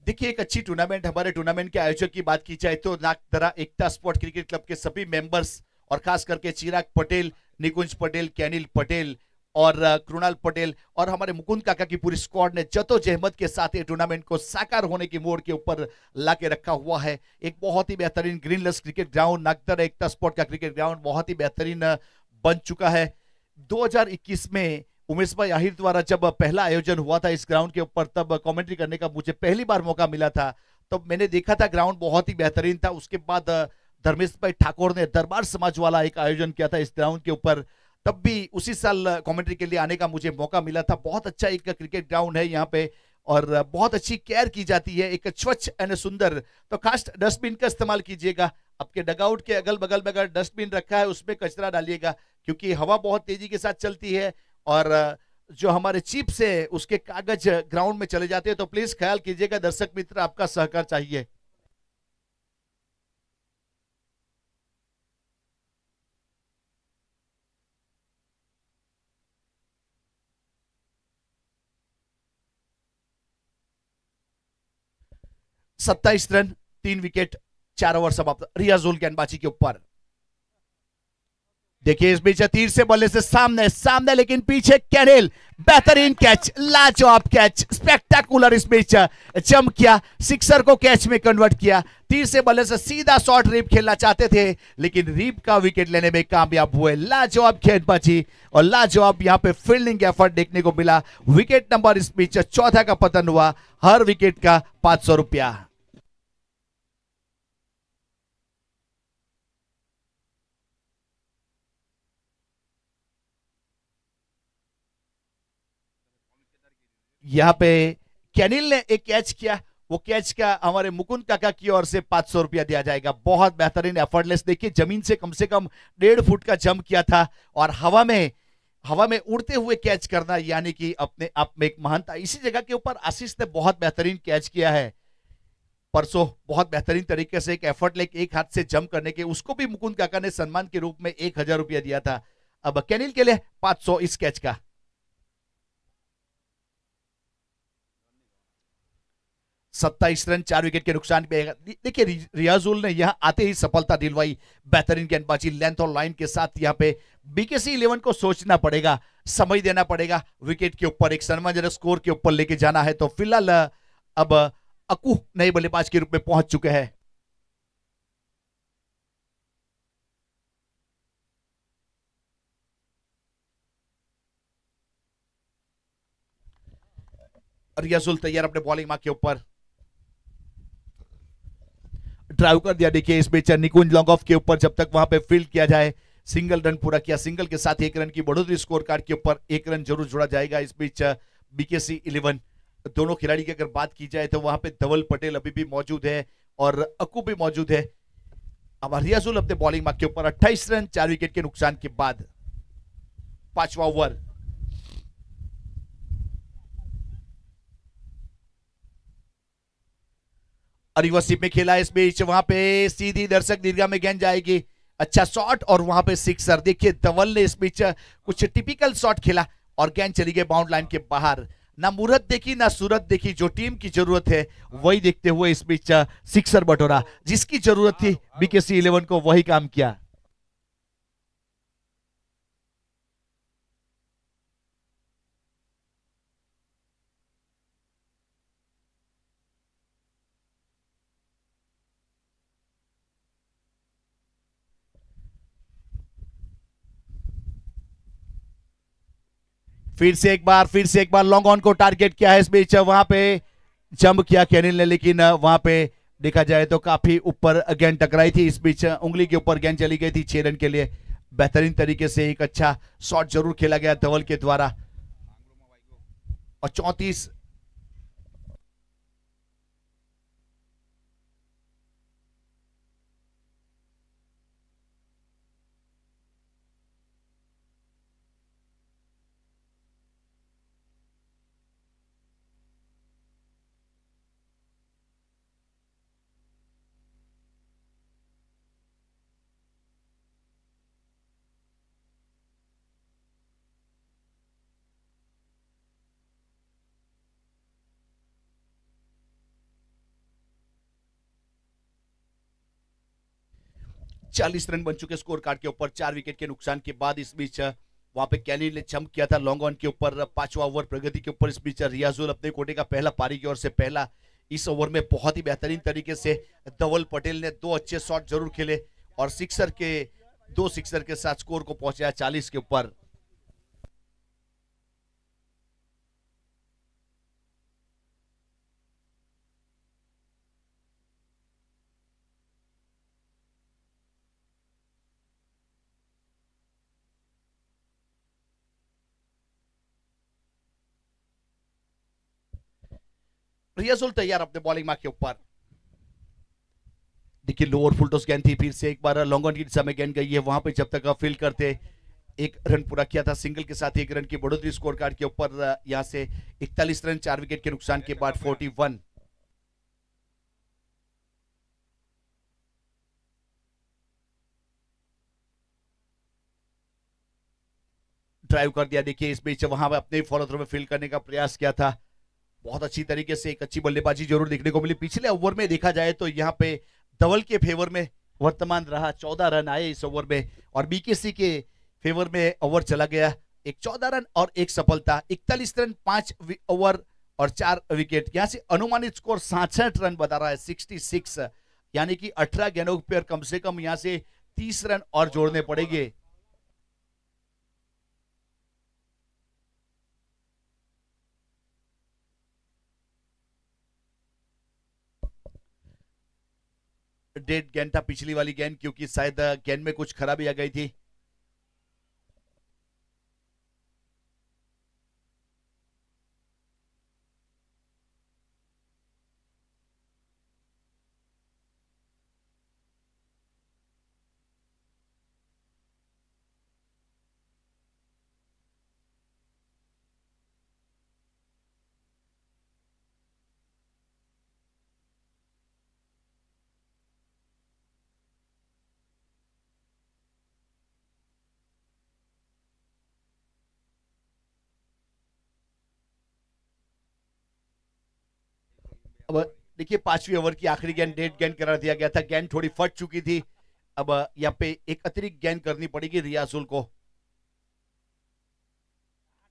देखिए एक अच्छी टूर्नामेंट, हमारे टूर्नामेंट के आयोजक की बात की जाए तो नागदरा एकता स्पोर्ट क्रिकेट क्लब के सभी मेंबर्स और खास करके चिराग पटेल, निकुंज पटेल, कैनिल पटेल और कृणाल पटेल और हमारे मुकुंद काका की पूरी स्क्वाड ने जद्दोजहद के साथ ये टूर्नामेंट को साकार होने की मोड़ के ऊपर लाके रखा हुआ है। एक बहुत ही बेहतरीन ग्रीनलेस क्रिकेट ग्राउंड, नागदरा एकता स्पोर्ट का क्रिकेट ग्राउंड बहुत ही बेहतरीन बन चुका है। 2021 में उमेश भाई आहिर द्वारा जब पहला आयोजन हुआ था इस ग्राउंड के ऊपर, तब कमेंट्री करने का मुझे पहली बार मौका मिला था। तब मैंने देखा था ग्राउंड बहुत ही बेहतरीन था। उसके बाद धर्मेश भाई ठाकुर ने दरबार समाज वाला एक आयोजन किया था इस ग्राउंड के ऊपर, तब भी उसी साल कमेंट्री के लिए आने का मुझे मौका मिला था। बहुत अच्छा एक क्रिकेट ग्राउंड है यहाँ पे और बहुत अच्छी केयर की जाती है, एक स्वच्छ एंड सुंदर। तो खास डस्टबिन का इस्तेमाल कीजिएगा, आपके डगआउट के अगल बगल में अगर डस्टबिन रखा है उसमें कचरा डालिएगा, क्योंकि हवा बहुत तेजी के साथ चलती है और जो हमारे चिप्स है उसके कागज ग्राउंड में चले जाते हैं। तो प्लीज ख्याल कीजिएगा दर्शक मित्र, आपका सहकार चाहिए। सत्ताईस रन 3 विकेट 4 ओवर समाप्त। रियाजुल गेंदबाजी के ऊपर देखिए इस बीच तीर से बल्ले से सामने सामने लेकिन पीछे कैनिल, बेहतरीन कैच, लाजवाब कैच, स्पेक्टाकुलर इस बीच जंप किया, सिक्सर को कैच में कन्वर्ट किया। तीर से बल्ले से सीधा शॉट रीप खेलना चाहते थे लेकिन रीप का विकेट लेने में कामयाब हुए। लाजवाब गेंदबाजी और लाजवाब यहां पे फील्डिंग एफर्ट देखने को मिला। विकेट नंबर इस बीच चौथा का पतन हुआ, हर विकेट का 500 रुपया। यहां पे कैनिल ने एक कैच किया, वो कैच का हमारे मुकुंद काका की ओर से 500 रुपया दिया जाएगा। बहुत बेहतरीन एफर्टलेस, देखिए जमीन से कम 1.5 फुट का जंप किया था और हवा में उड़ते हुए कैच करना यानी कि अपने आप में एक महानता। इसी जगह के ऊपर आशीष ने बहुत बेहतरीन कैच किया है परसों, बहुत बेहतरीन तरीके से एक एफर्ट लेके एक हाथ से जंप करने के, उसको भी मुकुंद काका ने सम्मान के रूप में 1000 रुपया दिया था। अब कैनिल के लिए 500 इस कैच का। 27 रन 4 विकेट के नुकसान पे। देखिए रियाजुल ने यहां आते ही सफलता दिलवाई, बेहतरीन गेंदबाजी लेंथ और लाइन के साथ। यहां पे बीकेसी 11 को सोचना पड़ेगा, समय देना पड़ेगा विकेट के ऊपर, एक सम्मानजनक स्कोर के ऊपर लेके जाना है। तो फिलहाल अब अकू नए बल्लेबाज के रूप में पहुंच चुके हैं। रियाजुल तैयार अपने बॉलिंग मार्क के ऊपर, ड्राइव कर दिया। देखिए इस बीच निकुंज लॉन्ग ऑफ के ऊपर जब तक वहां पे फील्ड किया जाए, सिंगल रन पूरा किया, सिंगल के साथ 1 रन की बढ़ोतरी स्कोर कार्ड के ऊपर, 1 रन जरूर जोड़ा जाएगा। इस बीच बीकेसी 11 दोनों खिलाड़ी की अगर बात की जाए तो वहां पे धवल पटेल अभी भी मौजूद है और अकू भी मौजूद है। अब रियाजुल अपने बॉलिंग मार्क के ऊपर 28 रन 4 विकेट के नुकसान के बाद, 5वां ओवर। रिवर्सिप में खेला इस बीच, वहां पे सीधी दर्शक दीर्घा में गेंद जाएगी, अच्छा शॉट और वहां पे सिक्सर। देखिए धवल ने इस बीच कुछ टिपिकल शॉट खेला और गेंद चली गई बाउंड लाइन के बाहर। ना मुहूर्त देखी ना सूरत देखी, जो टीम की जरूरत है वही देखते हुए इस बीच सिक्सर बटोरा, जिसकी जरूरत थी बीकेसी 11 को वही काम किया। फिर से एक बार लॉन्ग ऑन को टारगेट किया है इस बीच, वहां पे जंप किया केनिल ने, लेकिन वहां पे देखा जाए तो काफी ऊपर गेंद टकराई थी। इस बीच उंगली के ऊपर गेंद चली गई थी 6 रन के लिए। बेहतरीन तरीके से एक अच्छा शॉट जरूर खेला गया धवल के द्वारा। और 34 रन बन चुके स्कोर कार्ड के ऊपर 4 विकेट के नुकसान के बाद। इस बीच वहां पे कैली ने जंप किया था लॉन्ग ऑन के ऊपर, 5वां ओवर प्रगति के ऊपर। इस बीच रियाजुल अपने कोटे का पहला पारी की ओर से पहला, इस ओवर में बहुत ही बेहतरीन तरीके से धवल पटेल ने 2 अच्छे शॉट जरूर खेले और 2 सिक्सर के साथ स्कोर को पहुंचाया 40 के ऊपर। रियाजुल तैयार अपने बॉलिंग मार्क के ऊपर। देखिए लोअर फुल टॉस गेंद थी, फिर से एक बार लॉन्ग ऑन की दिशा में गेंद गई है, वहां पे जब तक फील्ड करते 1 रन पूरा किया था, सिंगल के साथ 1 रन की बढ़ोतरी स्कोर कार्ड के ऊपर। यहां से 41 रन 4 विकेट के नुकसान के बाद 41। ड्राइव कर दिया। देखिए इस बीच वहां पे अपने फॉलो थ्रो में फील्ड करने का प्रयास किया था, बहुत अच्छी तरीके से एक अच्छी बल्लेबाजी जरूर देखने को मिली। पिछले ओवर में देखा जाए तो यहाँ पे धवल के फेवर में वर्तमान रहा, 14 रन आए इस ओवर में, और बीकेसी के फेवर में ओवर चला गया, एक 14 रन और एक सफलता, 41 रन 5 ओवर और 4 विकेट। यहां से अनुमानित स्कोर 67 रन बता रहा है, 66, यानी कि 18 गेंदों पर कम से कम यहां से 30 रन और जोड़ने पड़ेंगे। डेड गेंद था पिछली वाली गेंद, क्योंकि शायद गेंद में कुछ खराबी आ गई थी। अब देखिए 5वीं ओवर की आखिरी गेंद डेड गेंद करा दिया गया था, गेंद थोड़ी फट चुकी थी। अब यहाँ पे एक अतिरिक्त गेंद करनी पड़ेगी रियाजुल को।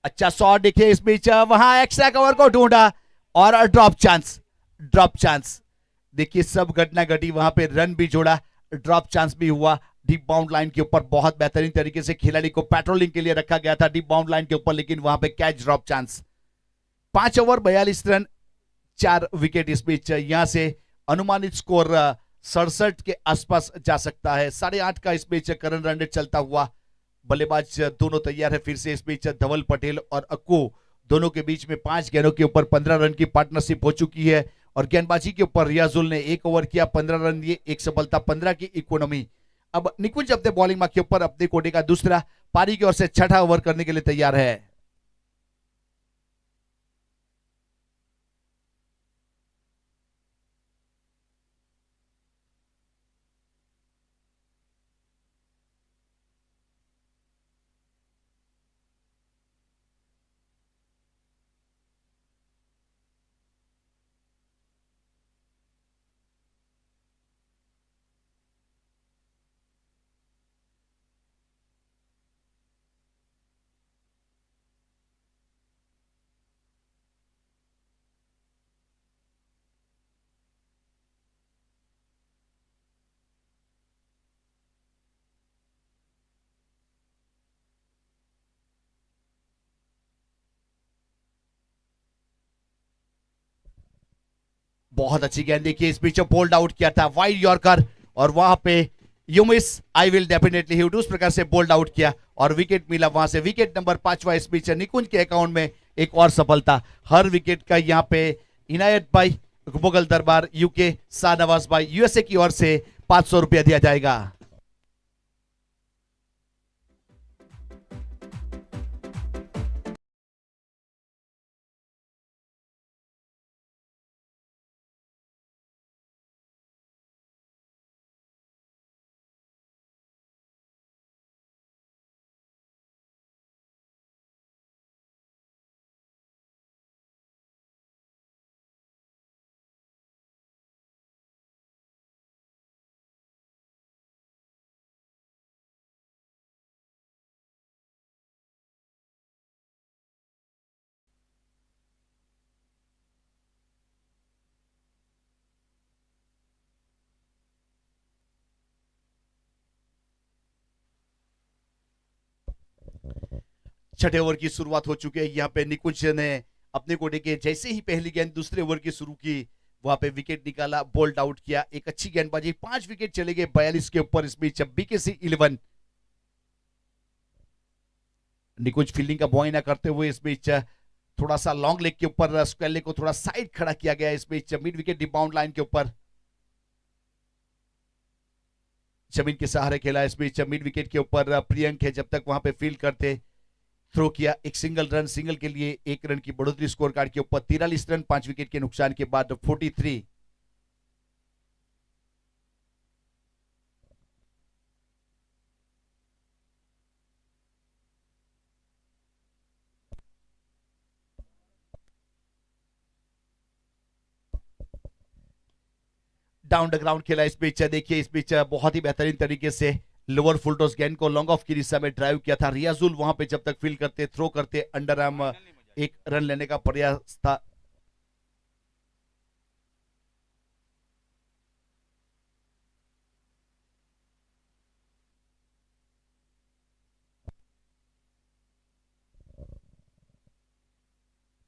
अच्छा शॉट देखिए इस बीच वहां एक्स्ट्रा कवर को ढूंढा और ड्रॉप चांस देखिए सब घटना घटी वहां पे रन भी जोड़ा ड्रॉप चांस भी हुआ डीप बाउंड लाइन के ऊपर बहुत बेहतरीन तरीके से खिलाड़ी को पेट्रोलिंग के लिए रखा गया था डीप बाउंड लाइन के ऊपर लेकिन वहां पे catch drop chance 5 over 42 run 4 wicket इस बीच यहां से अनुमानित स्कोर 67 के आसपास जा सकता है 8.5 का इस बीच करंट रन रेट चलता हुआ बल्लेबाज दोनों तैयार है फिर से इस बीच धवल पटेल और अक्कू दोनों के बीच में 5 गेंदों के ऊपर 15 रन की पार्टनरशिप हो चुकी है और गेंदबाजी के ऊपर रियाजुल ने 1 ओवर किया 15 रन दिए एक सफलता 15 की इकोनॉमी अब निकुंज अपने बॉलिंग मार्क के ऊपर अपने कोटे का दूसरा पारी की ओर से छठा ओवर करने के लिए तैयार है बहुत अच्छी गेंद देखिए इस बीच बोल्ड आउट किया था वाइड यॉर्कर और वहां पे you miss I will definitely hit उस प्रकार से बोल्ड आउट किया और विकेट मिला वहां से विकेट नंबर 5वां इस बीच निकुंज के अकाउंट में एक और सफलता हर विकेट का यहां पे इनायत भाई मुगल दरबार यूके शाहनवाज भाई यूएसए की ओर से 500 रुपया दिया जाएगा छठे ओवर की शुरुआत हो चुकी है यहाँ पे निकुंज ने अपने कोटे के जैसे ही पहली गेंद दूसरे ओवर की शुरू की वहां पे विकेट निकाला बोल्ड आउट किया एक अच्छी गेंदबाजी 5 विकेट चले गए 42 के ऊपर इस बीच बीकेसी 11 निकुंज फील्डिंग का मुआयना करते हुए इस बीच थोड़ा सा लॉन्ग लेग के ऊपर स्क्वेले को थोड़ा साइड खड़ा किया गया इस बीच मिड विकेट डिबाउंड लाइन के ऊपर जमीन के सहारे खेला इस बीच मिड विकेट के ऊपर प्रियंक है जब तक वहां पे फील्ड करते थ्रो किया एक सिंगल के लिए 1 रन की बढ़ोतरी स्कोर कार्ड के ऊपर 43 रन 5 विकेट के नुकसान के बाद 43 डाउन द ग्राउंड खेला इस बीच देखिए इस बीच बहुत ही बेहतरीन तरीके से लोअर फुल टॉस गेंद को लॉन्ग ऑफ की दिशा में ड्राइव किया था रियाजुल वहां पे जब तक फील्ड करते थ्रो करते अंडर आर्म 1 रन लेने का प्रयास था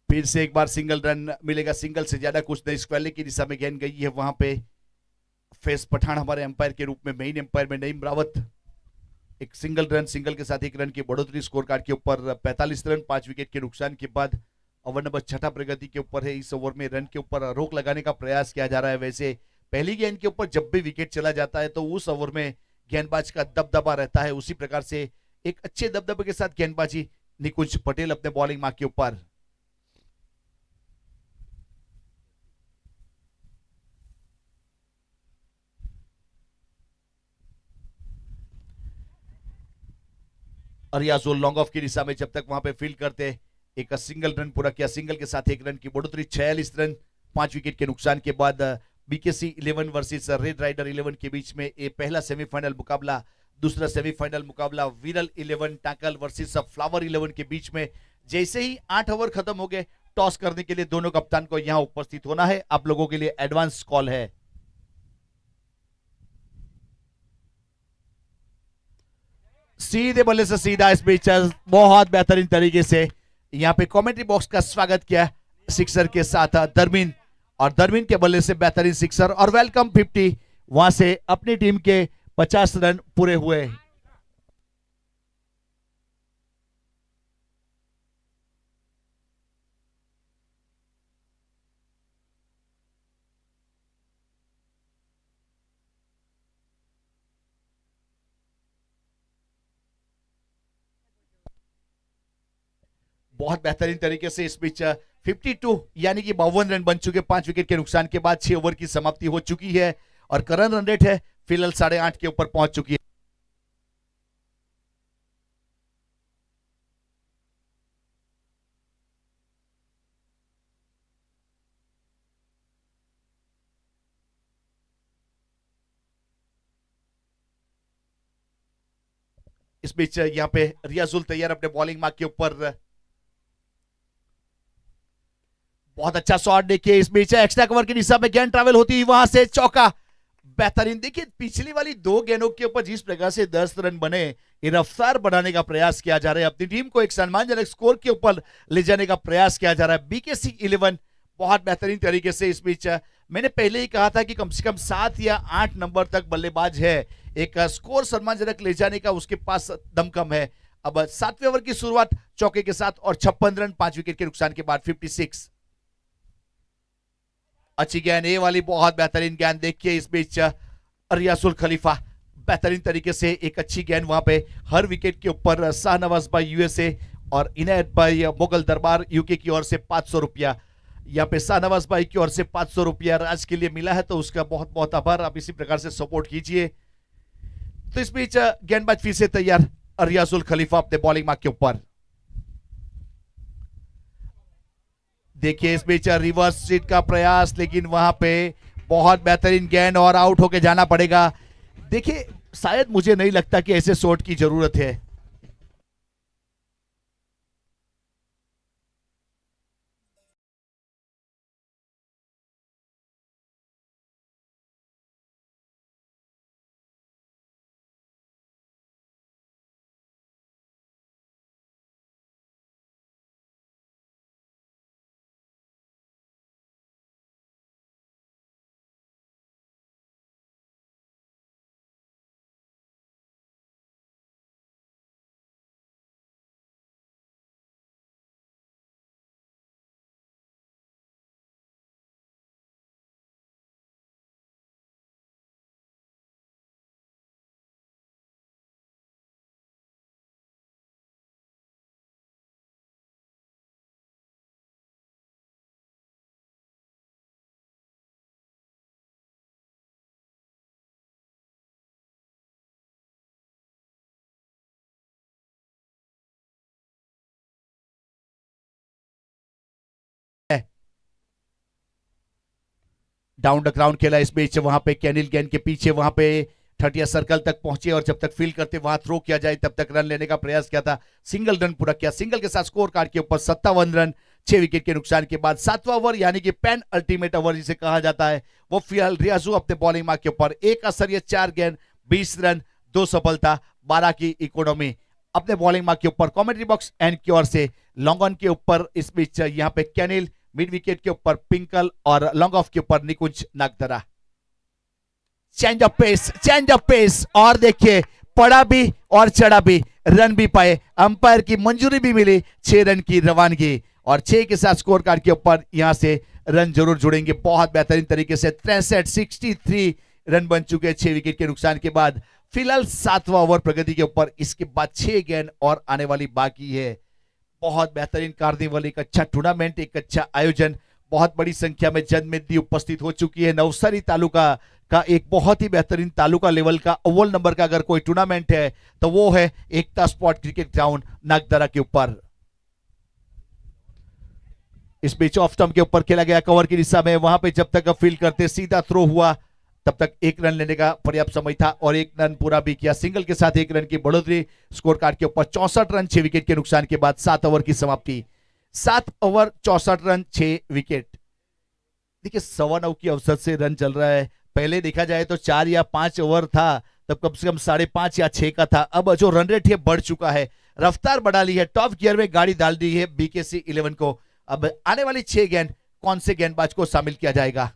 फिर से एक बार सिंगल रन मिलेगा सिंगल से ज्यादा कुछ नहीं स्क्वेले की दिशा में गेंद गई है वहां पे फेस पठान हमारे एम्पायर के रूप में मेन एम्पायर में नईम रावत एक सिंगल के साथ 1 रन की बढ़ोतरी स्कोर कार्ड के ऊपर 45 रन 5 विकेट के नुकसान के बाद ओवर नंबर 6 प्रगति के ऊपर है इस ओवर में रन के ऊपर रोक लगाने का प्रयास किया जा रहा है वैसे पहली गेंद के ऊपर जब भी विकेट चला जाता है तो उस ओवर में गेंदबाज का दबदबा रहता है उसी प्रकार से एक अच्छे दबदबे के साथ गेंदबाजी निकुंज पटेल अपने बॉलिंग मार्क के ऊपर रियाजुल लॉन्ग ऑफ की दिशा में जब तक वहां पे फील्ड करते एक सिंगल रन पूरा किया सिंगल के साथ 1 रन की बढ़ोतरी 46 रन 5 विकेट के नुकसान के बाद बीकेसी 11 वर्सेस रेड राइडर 11 के बीच में ये पहला सेमीफाइनल मुकाबला दूसरा सेमीफाइनल मुकाबला विरल 11 टाकल वर्सेस फ्लावर 11 के बीच में जैसे ही 8 ओवर खत्म हो गए, टॉस करने के लिए दोनों कप्तान को यहां उपस्थित होना है। आप लोगों के लिए एडवांस कॉल है। सीधे बल्ले से सीधा इस बीच बहुत बेहतरीन तरीके से यहां पे कमेंट्री बॉक्स का स्वागत किया सिक्सर के साथ दरमीन, और दरमीन के बल्ले से बेहतरीन सिक्सर और वेलकम 50, वहां से अपनी टीम के 50 रन पूरे हुए। बहुत बेहतरीन तरीके से इस बीच 52 यानी कि 52 रन बन चुके 5 विकेट के नुकसान के बाद। 6 ओवर की समाप्ति हो चुकी है और करंट रन रेट है फिलहाल 8.5 के ऊपर पहुंच चुकी है। इस बीच यहां पे रियाजुल तैयार अपने बॉलिंग मार्क के ऊपर। बहुत अच्छा शॉट देखिए इस बीच एक्स्ट्रा कवर की दिशा में गेंद ट्रैवल होती है, वहां से चौका। बेहतरीन देखिए पिछली वाली 2 गेंदों के ऊपर जिस प्रकार से 10 रन बने, ये रफ्तार बढ़ाने का प्रयास किया जा रहा है, अपनी टीम को एक सम्मानजनक स्कोर के ऊपर ले जाने का प्रयास किया जा रहा है। बीकेसी 11 बहुत बेहतरीन तरीके से इस बीच मैंने पहले ही कहा था कि कम से कम 7 या 8 नंबर तक बल्लेबाज है, एक स्कोर सम्मानजनक ले जाने का उसके पास दमखम है। अब 7वें ओवर की शुरुआत चौके के साथ और 56 रन 5 विकेट के नुकसान के बाद 56। अच्छी गेंद, ये वाली बहुत बेहतरीन गेंद देखिए इस बीच रियाजुल खलीफा बेहतरीन तरीके से एक अच्छी गेंद वहां पे हर विकेट के ऊपर। शाहनवाज भाई यूएसए और इनायत भाई मुगल दरबार यूके की ओर से 500 रुपया, यहाँ पे शाहनवाज भाई की ओर से 500 रुपया राज के लिए मिला है, तो उसका बहुत बहुत आभार। आप इसी प्रकार से सपोर्ट कीजिए। तो इस बीच गेंदबाज फिर से तैयार रियाजुल खलीफा अपने बॉलिंग मार्क के ऊपर। देखिए इस बीच रिवर्स सीट का प्रयास, लेकिन वहां पे बहुत बेहतरीन गेंद और आउट होके जाना पड़ेगा। देखिए शायद मुझे नहीं लगता कि ऐसे शॉट की जरूरत है। डाउन द ग्राउंड खेला इस बीच, वहां पे कैनिल गेंद के पीछे वहां पे 30 सर्कल तक पहुंचे और जब तक फील करते वहां थ्रो किया जाए तब तक रन लेने का प्रयास किया था। सिंगल रन पूरा किया, सिंगल के साथ स्कोर कार्ड के ऊपर 57 रन 6 विकेट के नुकसान के बाद। 7वां ओवर यानी कि पेन अल्टीमेट ओवर जिसे कहा जाता है, वो फिलहाल रियाजू अपने बॉलिंग मार्क के ऊपर। एक असरियत 4 गेंद 20 रन 2 सफलता 12 की इकोनॉमी अपने बॉलिंग मार्क के ऊपर। कमेंट्री बॉक्स एंड की ओर से लॉन्ग ऑन के ऊपर इस बीच यहाँ पे कैनिल, मिड विकेट के ऊपर पिंकल और लॉन्ग ऑफ के ऊपर निकुंज नागदरा। चेंज ऑफ पेस और देखिए पड़ा भी और चढ़ा भी, रन भी पाए, अंपायर की मंजूरी भी मिली, 6 रन की रवानगी और 6 के साथ स्कोर कार्ड के ऊपर यहां से रन जरूर जुड़ेंगे। बहुत बेहतरीन तरीके से 63 रन बन चुके हैं 6 विकेट के नुकसान के बाद। फिलहाल 7वां ओवर प्रगति के ऊपर, इसके बाद 6 गेंद और आने वाली बाकी है। बहुत बेहतरीन कार्निवल, एक अच्छा टूर्नामेंट, एक अच्छा आयोजन, बहुत बड़ी संख्या में जनमेदनी उपस्थित हो चुकी है। नवसारी तालुका का एक बहुत ही बेहतरीन तालुका लेवल का अव्वल नंबर का अगर कोई टूर्नामेंट है तो वो है एकता स्पोर्ट क्रिकेट ग्राउंड नागदरा के ऊपर। इस बीच ऑफ स्टंप के ऊपर खेला गया कवर की दिशा में, वहां पे जब तक फील्ड करते सीधा थ्रो हुआ तब तक 1 रन लेने का पर्याप्त समय था और 1 रन पूरा भी किया। सिंगल के साथ 1 रन की बढ़ोतरी स्कोर कार्ड के ऊपर। 64 रन 6 विकेट के नुकसान के बाद 7 ओवर की समाप्ति। 7 ओवर 64 रन 6 विकेट। देखिए 9:15 की औसत से रन चल रहा है। पहले देखा जाए तो 4 या 5 ओवर था, तब कम से कम 5.5 या 6 का था। अब जो रन रेट है बढ़ चुका है, रफ्तार बढ़ा ली है, टॉप गियर में गाड़ी डाल दी है बीकेसी 11 को। अब आने वाली 6 गेंद कौन से गेंदबाज को शामिल किया जाएगा?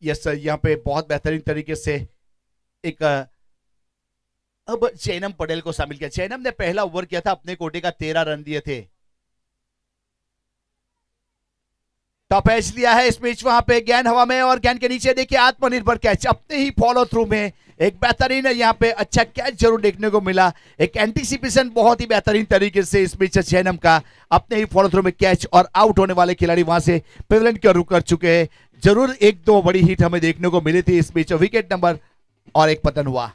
यस सर, यहाँ पे बहुत बेहतरीन तरीके से एक अब चैनम पटेल को शामिल किया। चैनम ने पहला ओवर किया था, अपने कोटे का 13 रन दिए थे। टॉप एज लिया है इस पिच, वहां पे गेंद हवा में और गेंद के नीचे देखिए आत्मनिर्भर कैच अपने ही फॉलो थ्रू में। एक बेहतरीन यहाँ पे अच्छा कैच जरूर देखने को मिला। एक एंटीसिपेशन बहुत ही बेहतरीन तरीके से इस पिच चैनम का, अपने ही फॉलो थ्रू में कैच और आउट होने वाले खिलाड़ी वहां से पेविलियन की ओर रुक कर चुके हैं। जरूर 1-2 बड़ी हिट हमें देखने को मिली थी इस पिच। विकेट नंबर और एक पतन हुआ।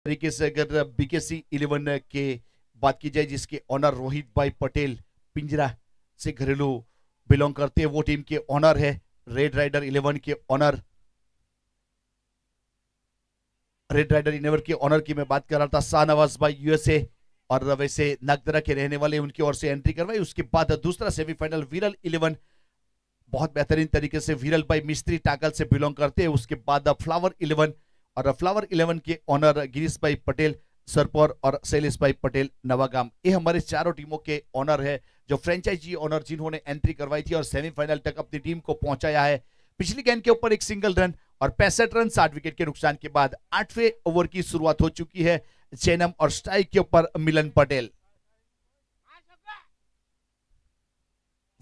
तरीके से अगर बीकेसी 11 के बात की जाए, जिसके ऑनर रोहित भाई पटेल पिंजरा से घरेलू बिलोंग करते हैं, वो टीम के ऑनर है। रेड राइडर 11 के ऑनर, रेड राइडर 11 के ऑनर की मैं बात कर रहा था, शाहनवाज भाई यूएसए, और वैसे नागदरा के रहने वाले उनकी ओर से एंट्री करवाई। उसके बाद दूसरा सेमीफाइनल विरल 11, बहुत बेहतरीन तरीके से विरल भाई मिस्त्री टाकल से बिलोंग करते हैं। उसके बाद फ्लावर 11, और फ्लावर 11 के ऑनर गिरीश भाई पटेल सरपोर और शैलेश भाई पटेल नवागाम। ये हमारे चारों टीमों के ऑनर है, जो फ्रेंचाइजी ऑनर जिन्होंने एंट्री करवाई थी और सेमीफाइनल तक अपनी टीम को पहुंचाया है। पिछली गेंद के ऊपर एक सिंगल रन और 65 रन 60 विकेट के नुकसान के बाद 8वें ओवर की शुरुआत हो चुकी है। चैनम और स्ट्राइक के ऊपर मिलन पटेल।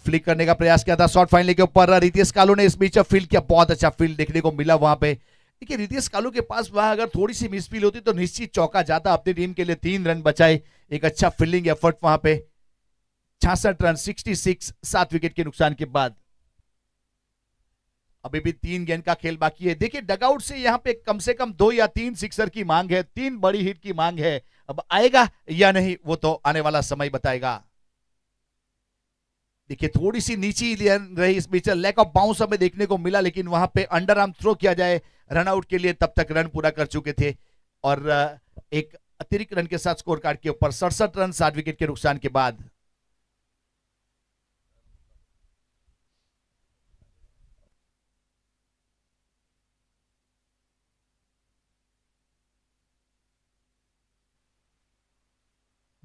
फ्लिक करने का प्रयास किया था शॉर्ट फाइनल के ऊपर, रितेश कालू ने इस बीच फील्ड किया। बहुत अच्छा फील्ड देखने को मिला वहां पे। देखिए रितेश कालू के पास वहां अगर थोड़ी सी मिसफील होती तो निश्चित चौका जाता। अपनी टीम के लिए 3 रन बचाए, एक अच्छा फील्डिंग एफर्ट वहां पे। 66 रन 66 7 विकेट के नुकसान के बाद। अभी भी 3 गेंद का खेल बाकी है। देखिए डगआउट से यहां पे कम से कम 2 या 3 सिक्सर की मांग है, 3 बड़ी हिट की मांग है। अब आएगा या नहीं वो तो आने वाला समय बताएगा। देखिए थोड़ी सी नीची रही इस बीच, लैक ऑफ बाउंस हमें देखने को मिला, लेकिन वहां पे अंडर आर्म थ्रो किया जाए रन आउट के लिए, तब तक रन पूरा कर चुके थे। और एक अतिरिक्त रन के साथ स्कोर कार्ड के ऊपर 67 रन 60 विकेट के नुकसान के बाद।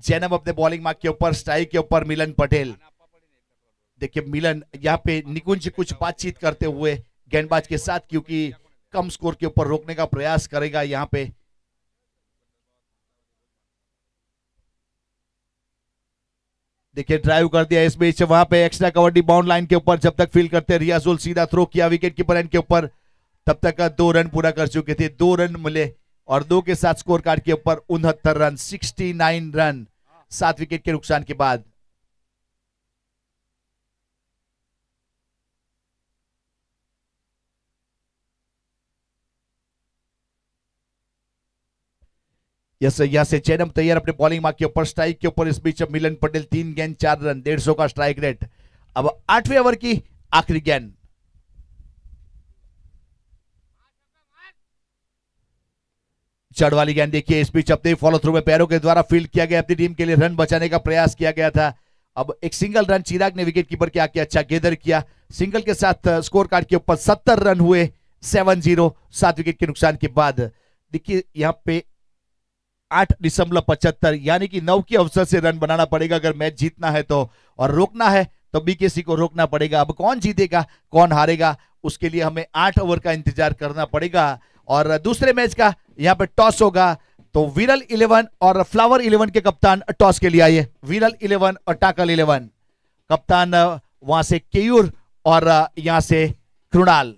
जैनब अपने बॉलिंग मार्क के ऊपर, स्ट्राइक के ऊपर मिलन पटेल। देखिए मिलन यहाँ पे निकुंज कुछ बातचीत करते हुए गेंदबाज के साथ, क्योंकि कम स्कोर के ऊपर रोकने का प्रयास करेगा यहाँ पे। देखिए ड्राइव कर दिया इस बीच, वहां पे एक्स्ट्रा कबड्डी बाउंड लाइन के ऊपर जब तक फील करते रियाजुल सीधा थ्रो किया विकेट कीपर एंड के ऊपर, तब तक 2 रन पूरा कर चुके थे। 2 रन मिले और 2 के साथ स्कोर कार्ड के ऊपर 69 रन 69 रन 7 विकेट के नुकसान के बाद। यस यहाँ से चैनम तैयार अपने बॉलिंग मार्क के ऊपर, स्ट्राइक के ऊपर इस बीच मिलन पटेल 3 गेंद 4 रन 150 का स्ट्राइक रेट। अब 8वें ओवर की आखिरी गेंद। चढ़ वाली गेंद देखिए, इस पिच अपने फॉलो थ्रू में पैरों के द्वारा फील्ड किया गया, अपनी टीम के लिए रन बचाने का प्रयास किया गया था। अब एक सिंगल रन चिराग ने विकेट कीपर के आके अच्छा गेदर किया, सिंगल के साथ स्कोर कार्ड के ऊपर 70 रन हुए, 7-0 7 विकेट के नुकसान के बाद। देखिए यहाँ पे 8.75 यानी कि 9 के अवसर से रन बनाना पड़ेगा अगर मैच जीतना है तो, और रोकना है तो बीकेसी को रोकना पड़ेगा। अब कौन जीतेगा कौन हारेगा उसके लिए हमें 8 ओवर का इंतजार करना पड़ेगा। और दूसरे मैच का यहाँ पे टॉस होगा, तो विरल 11 और फ्लावर 11 के कप्तान टॉस के लिए आइए। विरल 11 और टाकल 11, कप्तान वहां से केयूर और यहां से कृणाल।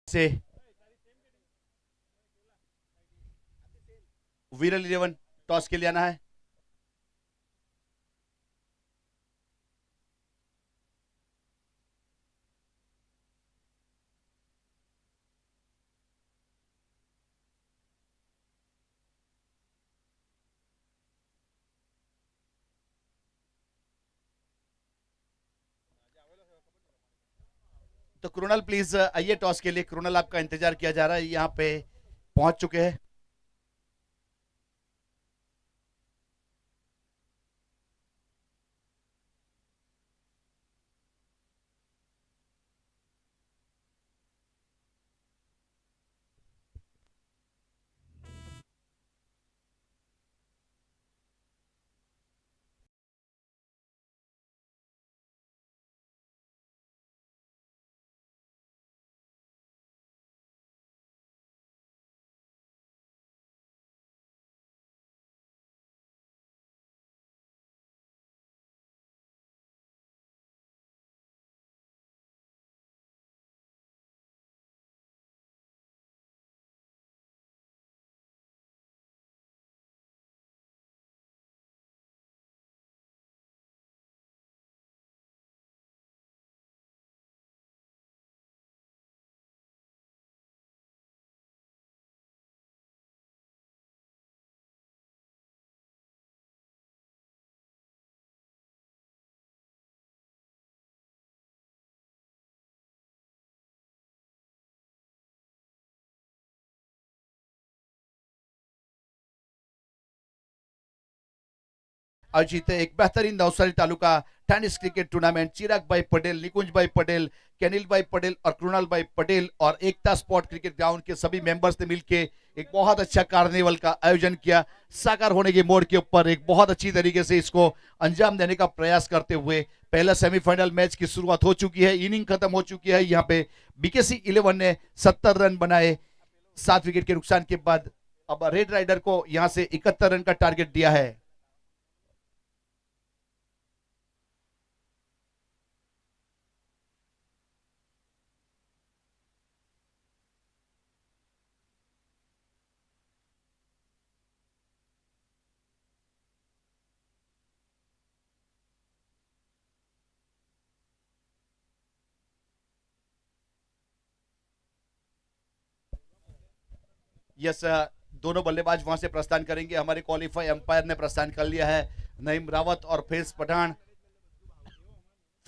से विरल 11 टॉस के लिए आना है। तो कृणाल प्लीज आइए टॉस के लिए। कृणाल आपका इंतजार किया जा रहा है, यहाँ पे पहुंच चुके हैं। आयोजित एक बेहतरीन Navsari taluka tennis cricket tournament Chirag bhai Patel, निकुंज भाई पटेल, केनिल भाई पटेल और कृणाल भाई पटेल और एकता स्पोर्ट क्रिकेट ग्राउंड के सभी मेंबर्स ने मिलकर एक बहुत अच्छा कार्निवल का आयोजन किया। साकार होने के मोड़ के ऊपर एक बहुत अच्छी तरीके से इसको अंजाम देने का प्रयास करते हुए पहला सेमीफाइनल मैच की शुरुआत हो चुकी है, इनिंग खत्म हो चुकी है। यहाँ पे बीकेसी 11 ने 70 रन बनाए 7 विकेट के नुकसान के बाद। अब रेड राइडर को यहाँ से 71 रन का टारगेट दिया है। यस, दोनों बल्लेबाज वहां से प्रस्थान करेंगे। हमारे क्वालिफाई अंपायर ने प्रस्थान कर लिया है, नईम रावत और फैज पठान।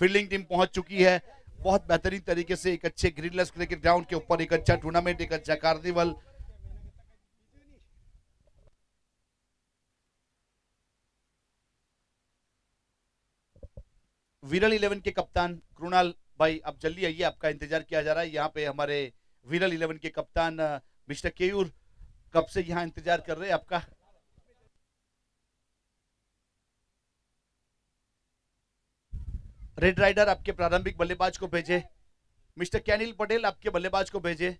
फील्डिंग टीम पहुंच चुकी है। बहुत बेहतरीन तरीके से एक अच्छे ग्रीनलेस क्रिकेट ग्राउंड के ऊपर एक अच्छा टूर्नामेंट, एक अच्छा कार्निवल। विरल 11 के कप्तान कृणाल भाई, अब जल्दी आइए, आपका इंतजार किया जा रहा है। यहाँ पे हमारे विरल 11 के कप्तान मिस्टर केयूर कब से यहाँ इंतजार कर रहे हैं आपका। रेड राइडर आपके प्रारंभिक बल्लेबाज को भेजे, मिस्टर कैनिल पटेल आपके बल्लेबाज को भेजे।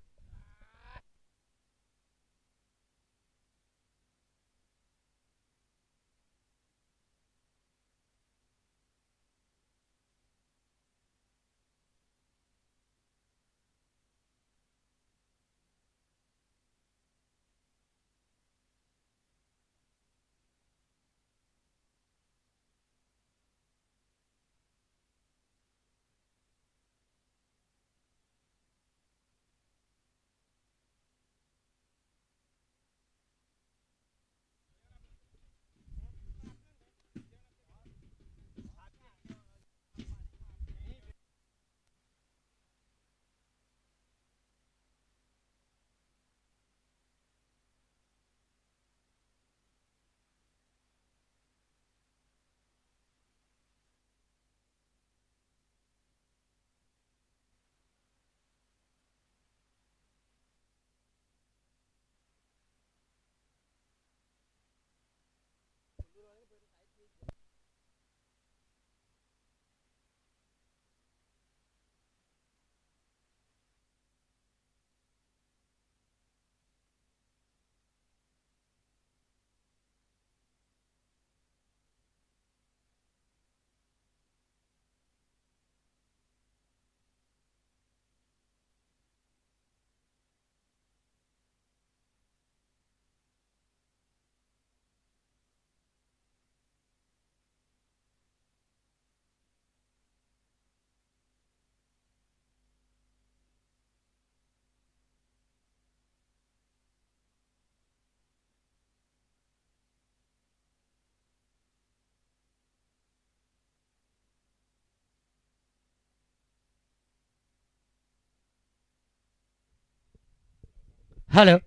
हेलो।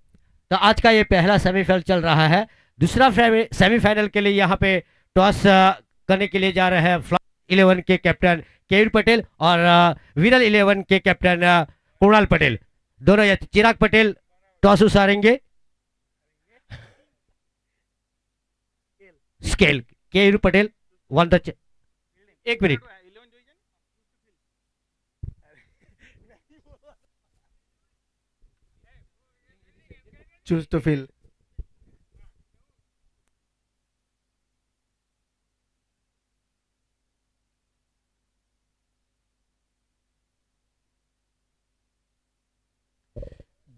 तो आज का ये पहला सेमीफाइनल चल रहा है। दूसरा सेमीफाइनल के लिए यहाँ पे टॉस करने के लिए जा रहे हैं फ्लाई 11 के कैप्टन केयूर पटेल और विरल 11 के कैप्टन कुणाल पटेल। दोनों या चिराग पटेल टॉस उसारेंगे। स्केल केयूर पटेल वन द एक मिनट। choose to fill.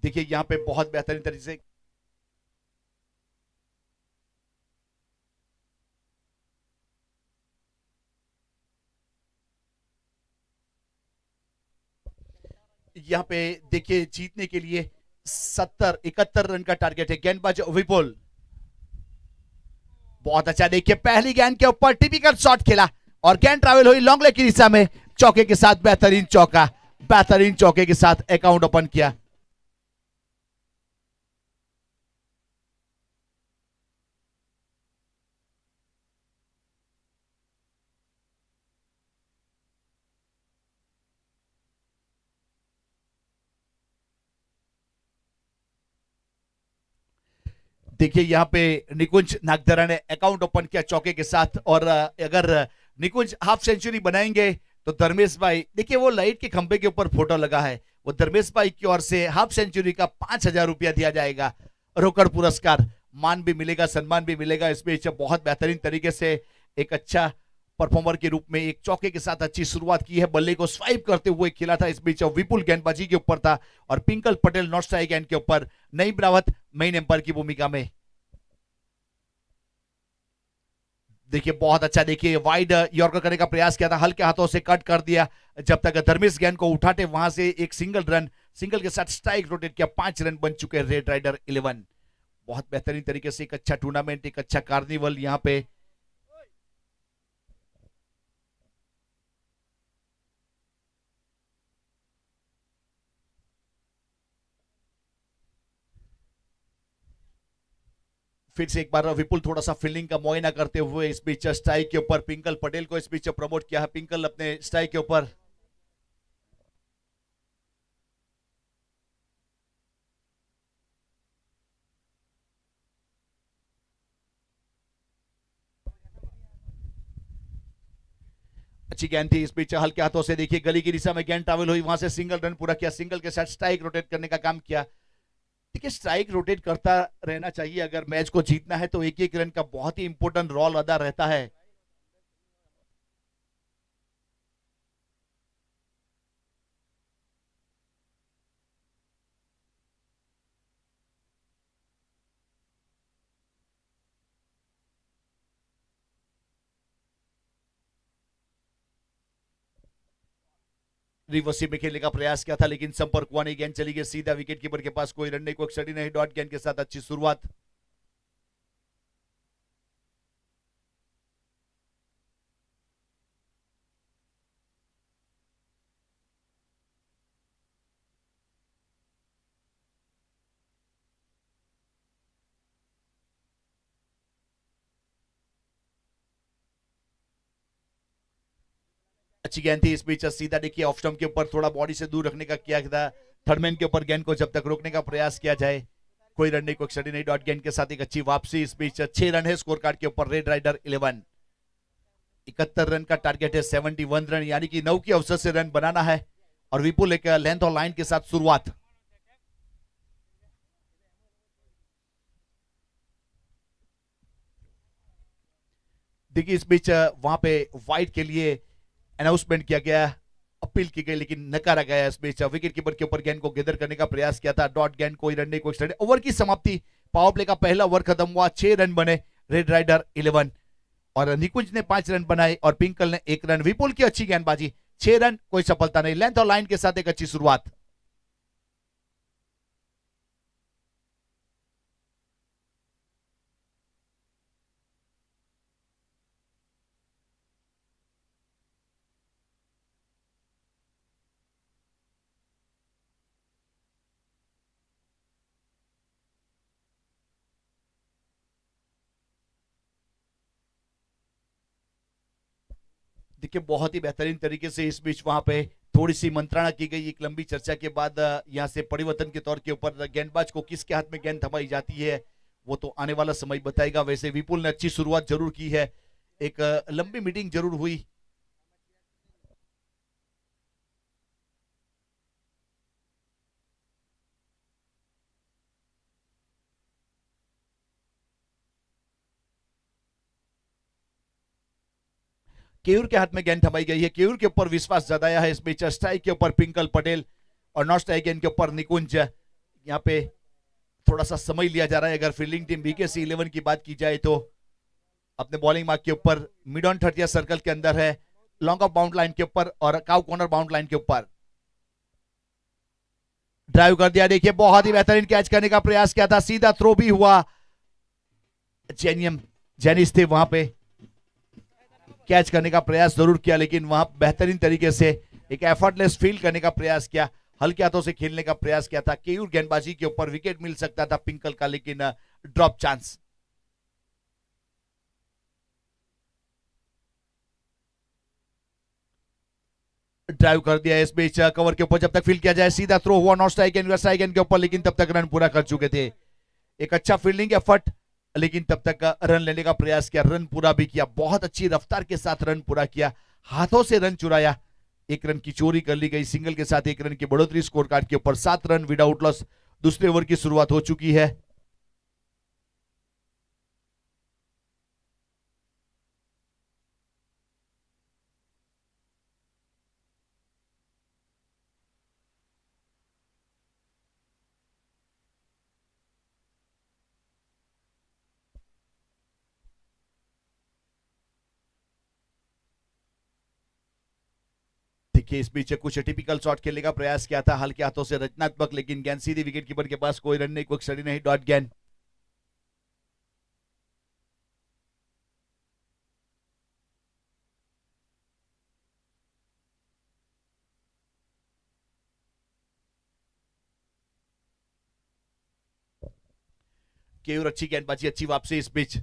देखिए यहाँ पे बहुत बेहतरीन तरीके से यहाँ पे देखिए जीतने के लिए 71 रन का टारगेट है। गेंदबाज विपुल बहुत अच्छा, देखिए पहली गेंद के ऊपर टिपिकल शॉट खेला और गेंद ट्रैवल हुई लॉन्ग लेग की दिशा में, चौके के साथ बेहतरीन चौका, बेहतरीन चौके के साथ अकाउंट ओपन किया। देखिए यहाँ पे निकुंज नागदरा ने अकाउंट ओपन किया चौके के साथ, और अगर निकुंज हाफ सेंचुरी बनाएंगे तो धर्मेश भाई, देखिए वो लाइट के खंभे के ऊपर फोटो लगा है, वो धर्मेश भाई की ओर से हाफ सेंचुरी का 5,000 रुपया दिया जाएगा, रोकड़ पुरस्कार, मान भी मिलेगा, सम्मान भी मिलेगा। इसमें बहुत बेहतरीन तरीके से एक अच्छा परफॉर्मर के रूप में एक चौके के साथ अच्छी शुरुआत की है, बल्ले को स्वाइप करते हुए खेला था। इस बीच विपुल गेंदबाजी के ऊपर था और पिंकल पटेल नॉट स्ट्राइक गेंद के ऊपर, नईम रावत मेन एम्पायर की भूमिका में। देखिए बहुत अच्छा, देखिए वाइड यॉर्कर करने का प्रयास किया था, हल्के हाथों से कट कर दिया, जब तक धर्मेश गेंद को उठाते वहां से एक सिंगल रन, सिंगल के साथ स्ट्राइक रोटेट किया, 5 रन बन चुके हैं रेड राइडर 11। बहुत बेहतरीन तरीके से एक अच्छा टूर्नामेंट, एक अच्छा कार्निवल यहाँ पे। फिर से एक बार विपुल थोड़ा सा फील्डिंग का मुआयना करते हुए इस बीच स्ट्राइक के ऊपर पिंकल पटेल को इस बीच प्रमोट किया है। पिंकल अपने स्ट्राइक के ऊपर अच्छी गेंद थी। इस बीच हल्के हाथों से देखिए गली की दिशा में गेंद ट्रैवल हुई, वहां से सिंगल रन पूरा किया। सिंगल के साथ स्ट्राइक रोटेट करने का काम किया। देखिए स्ट्राइक रोटेट करता रहना चाहिए, अगर मैच को जीतना है तो एक एक रन का बहुत ही इंपॉर्टेंट रोल अदा रहता है। रिवर्सिव में खेलने का प्रयास किया था लेकिन संपर्क हुआ नहीं, गेंद चली गई सीधा विकेट कीपर के पास, कोई रन नहीं, कोई स्टडी नहीं। डॉट गेंद के साथ अच्छी शुरुआत। अच्छी गेंद थी। इस बीच सीधा देखिए ऑफ स्टंप के ऊपर थोड़ा बॉडी से दूर रखने का किया था। थर्डमैन के ऊपर गेंद को जब तक रोकने का प्रयास किया जाए, कोई रन नहीं, कोई स्टडी नहीं। डॉट गेंद के साथ एक अच्छी वापसी। इस बीच 6 रन है स्कोर कार्ड के ऊपर। रेड राइडर 11 71 रन का टारगेट है, 71 रन यानी कि 9 की अवसर से रन बनाना है। और विपुल एक लेंथ और लाइन के साथ शुरुआत। देखिए इस बीच वहां पे वाइड के लिए अनाउंसमेंट किया गया, अपील की गई लेकिन नकारा गया। इस बीच विकेट कीपर के ऊपर गेंद को गैदर करने का प्रयास किया था। डॉट गेंद, कोई रन नहीं, कोई स्टडी। ओवर की समाप्ति, पावर प्ले का पहला ओवर खत्म हुआ, 6 रन बने। रेड राइडर 11 और निकुंज ने 5 रन बनाए और पिंकल ने 1 रन। विपुल की अच्छी गेंदबाजी, 6 रन, कोई सफलता नहीं। लेंथ और लाइन के साथ एक अच्छी शुरुआत। देखिए बहुत ही बेहतरीन तरीके से इस बीच वहां पे थोड़ी सी मंत्रणा की गई एक लंबी चर्चा के बाद। यहां से परिवर्तन के तौर के ऊपर गेंदबाज को किसके हाथ में गेंद थमाई जाती है वो तो आने वाला समय बताएगा। वैसे विपुल ने अच्छी शुरुआत जरूर की है, एक लंबी मीटिंग जरूर हुई। केयूर के हाथ में गेंद थमाई गई है, केयूर के ऊपर विश्वास जताया है। इस बीच स्ट्राइक के ऊपर पिंकल पटेल और नॉट स्ट्राइक गेंद के ऊपर निकुंज। यहाँ पे थोड़ा सा समय लिया जा रहा है। अगर फील्डिंग टीम बीकेसी 11 की बात की जाए तो अपने बॉलिंग मार्क के ऊपर मिड ऑन 30 सर्कल के अंदर है, लॉन्ग ऑफ बाउंड लाइन के ऊपर और काउ कॉर्नर बाउंड लाइन के ऊपर। ड्राइव कर दिया, देखिए बहुत ही बेहतरीन कैच करने का प्रयास किया था, सीधा थ्रो भी हुआ। जेनिस थे वहां पे, कैच करने का प्रयास जरूर किया लेकिन वहां बेहतरीन तरीके से एक एफर्टलेस फील्ड करने का प्रयास किया, हल्के हाथों से खेलने का प्रयास किया था। केयूर गेंदबाजी के ऊपर विकेट मिल सकता था पिंकल का लेकिन ड्रॉप चांस। ड्राइव कर दिया इस बीच कवर के ऊपर, जब तक फील्ड किया जाए सीधा थ्रो हुआ not strike and strike and के ऊपर लेकिन तब तक रन पूरा कर चुके थे। एक अच्छा फील्डिंग एफर्ट लेकिन तब तक रन लेने का प्रयास किया, रन पूरा भी किया, बहुत अच्छी रफ्तार के साथ रन पूरा किया, हाथों से रन चुराया। 1 रन की चोरी कर ली गई, सिंगल के साथ 1 रन की बढ़ोतरी स्कोर कार्ड के ऊपर। 7 रन विदाउट लॉस। दूसरे ओवर की शुरुआत हो चुकी है। देखिए इस बीच कुछ टिपिकल शॉट खेलने का प्रयास किया था, हल्के हाथों से रचनात्मक, लेकिन गेंद सीधी विकेट कीपर के पास, कोई रन नहीं, कोई स्टडी नहीं। डॉट गेंद। केयूर अच्छी गेंदबाजी, अच्छी वापसी इस बीच।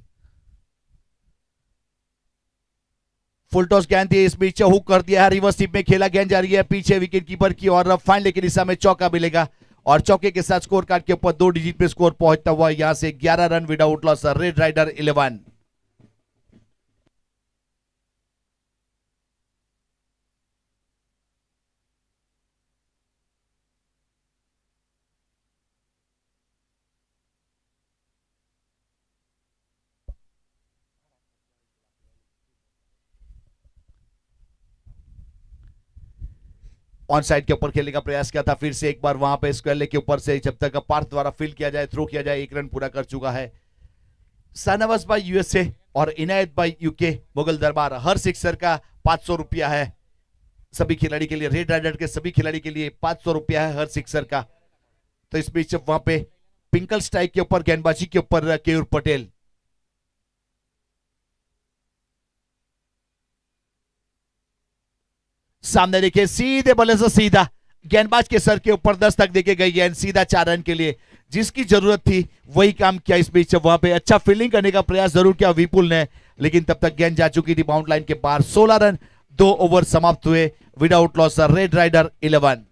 फुल टॉस गेंद थी इस बीच, हुक कर दिया है, रिवर्स स्वीप में खेला, गेंद जा रही है पीछे विकेट कीपर की और फाइनल की दिशा में चौका मिलेगा और चौके के साथ स्कोर कार्ड के ऊपर 2 डिजिट पे स्कोर पहुंचता हुआ यहां से 11 run without loss, red rider 11। On side के ऊपर खेलने का प्रयास किया था, फिर से एक बार वहां पे स्क्वायर लेग के ऊपर से जब तक पार्थ द्वारा फील्ड किया जाए, थ्रो किया जाए, 1 रन पूरा कर चुका है। शाहनवाज भाई यूएसए और इनायत भाई यूके मुगल दरबार, हर सिक्सर का 500 रुपया है सभी खिलाड़ी के लिए, रेड राइडर के सभी खिलाड़ी के लिए 500 रुपया है हर सिक्सर का। तो इस बीच वहां पे पिंकल स्ट्राइक के ऊपर गेंदबाजी के ऊपर केयूर पटेल, सामने देखिए सीधे बल्ले से सीधा गेंदबाज के सर के ऊपर दस्तक देके गई गेंद, सीधा 4 रन के लिए जिसकी जरूरत थी वही काम किया। इस बीच वहां पे अच्छा फील्डिंग करने का प्रयास जरूर किया विपुल ने, लेकिन तब तक गेंद जा चुकी थी बाउंड लाइन के बाहर। 16 रन 2 ओवर समाप्त हुए विदाउट लॉस, रेड राइडर 11।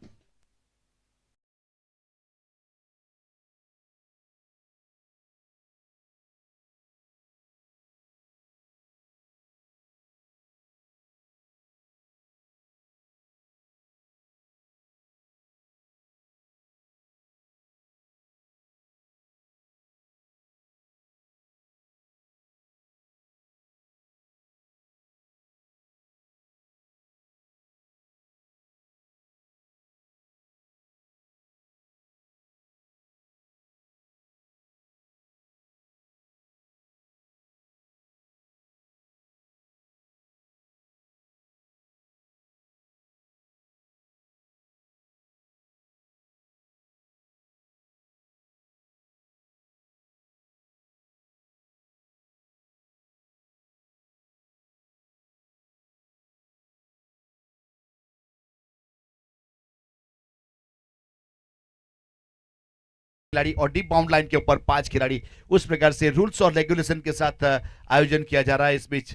खिलाड़ी और डीप बाउंड लाइन के ऊपर 5 खिलाड़ी, उस प्रकार से रूल्स और रेगुलेशन के साथ आयोजन किया जा रहा है। इस बीच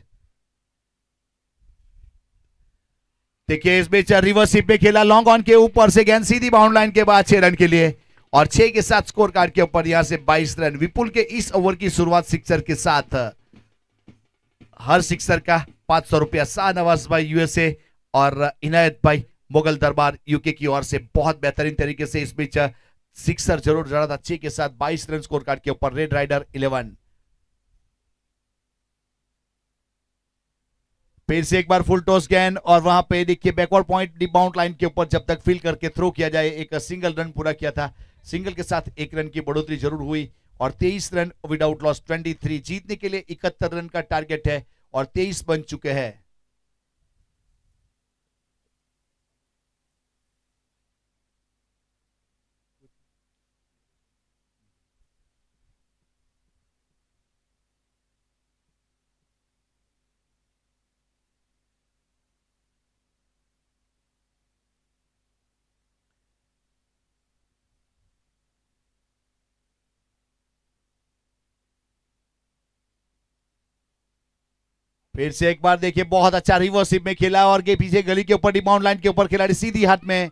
देखिए इस बीच रिवर्स स्वीप में खेला, लॉन्ग ऑन के ऊपर से गेंद सीधी बाउंड लाइन के बाद 6 रन के लिए और 6 के साथ स्कोर कार्ड के ऊपर यहां से 22 रन। विपुल के इस ओवर की शुरुआत सिक्सर के साथ, हर सिक्सर का 500 रुपया शाहनवाज भाई यूएसए और इनायत भाई मुगल दरबार यूके की ओर से बहुत बेहतरीन तरीके से इस बीच सिक्सर जरूर जरा था। 6 के साथ 22 रन स्कोर कार्ड के ऊपर रेड राइडर 11। फिर से एक बार फुल टॉस गेंद और वहां पे देखिए backward point D bound line के ऊपर जब तक फील करके थ्रो किया जाए, एक सिंगल रन पूरा किया था, सिंगल के साथ 1 रन की बढ़ोतरी जरूर हुई और 23 रन विदाउट लॉस 23। जीतने के लिए 71 रन का टारगेट है और 23 बन चुके हैं। फिर से एक बार देखिए बहुत अच्छा रिवर्स स्वीप में खेला और के पीछे गली के ऊपर डिबाउंड लाइन के ऊपर खिलाड़ी सीधी हाथ में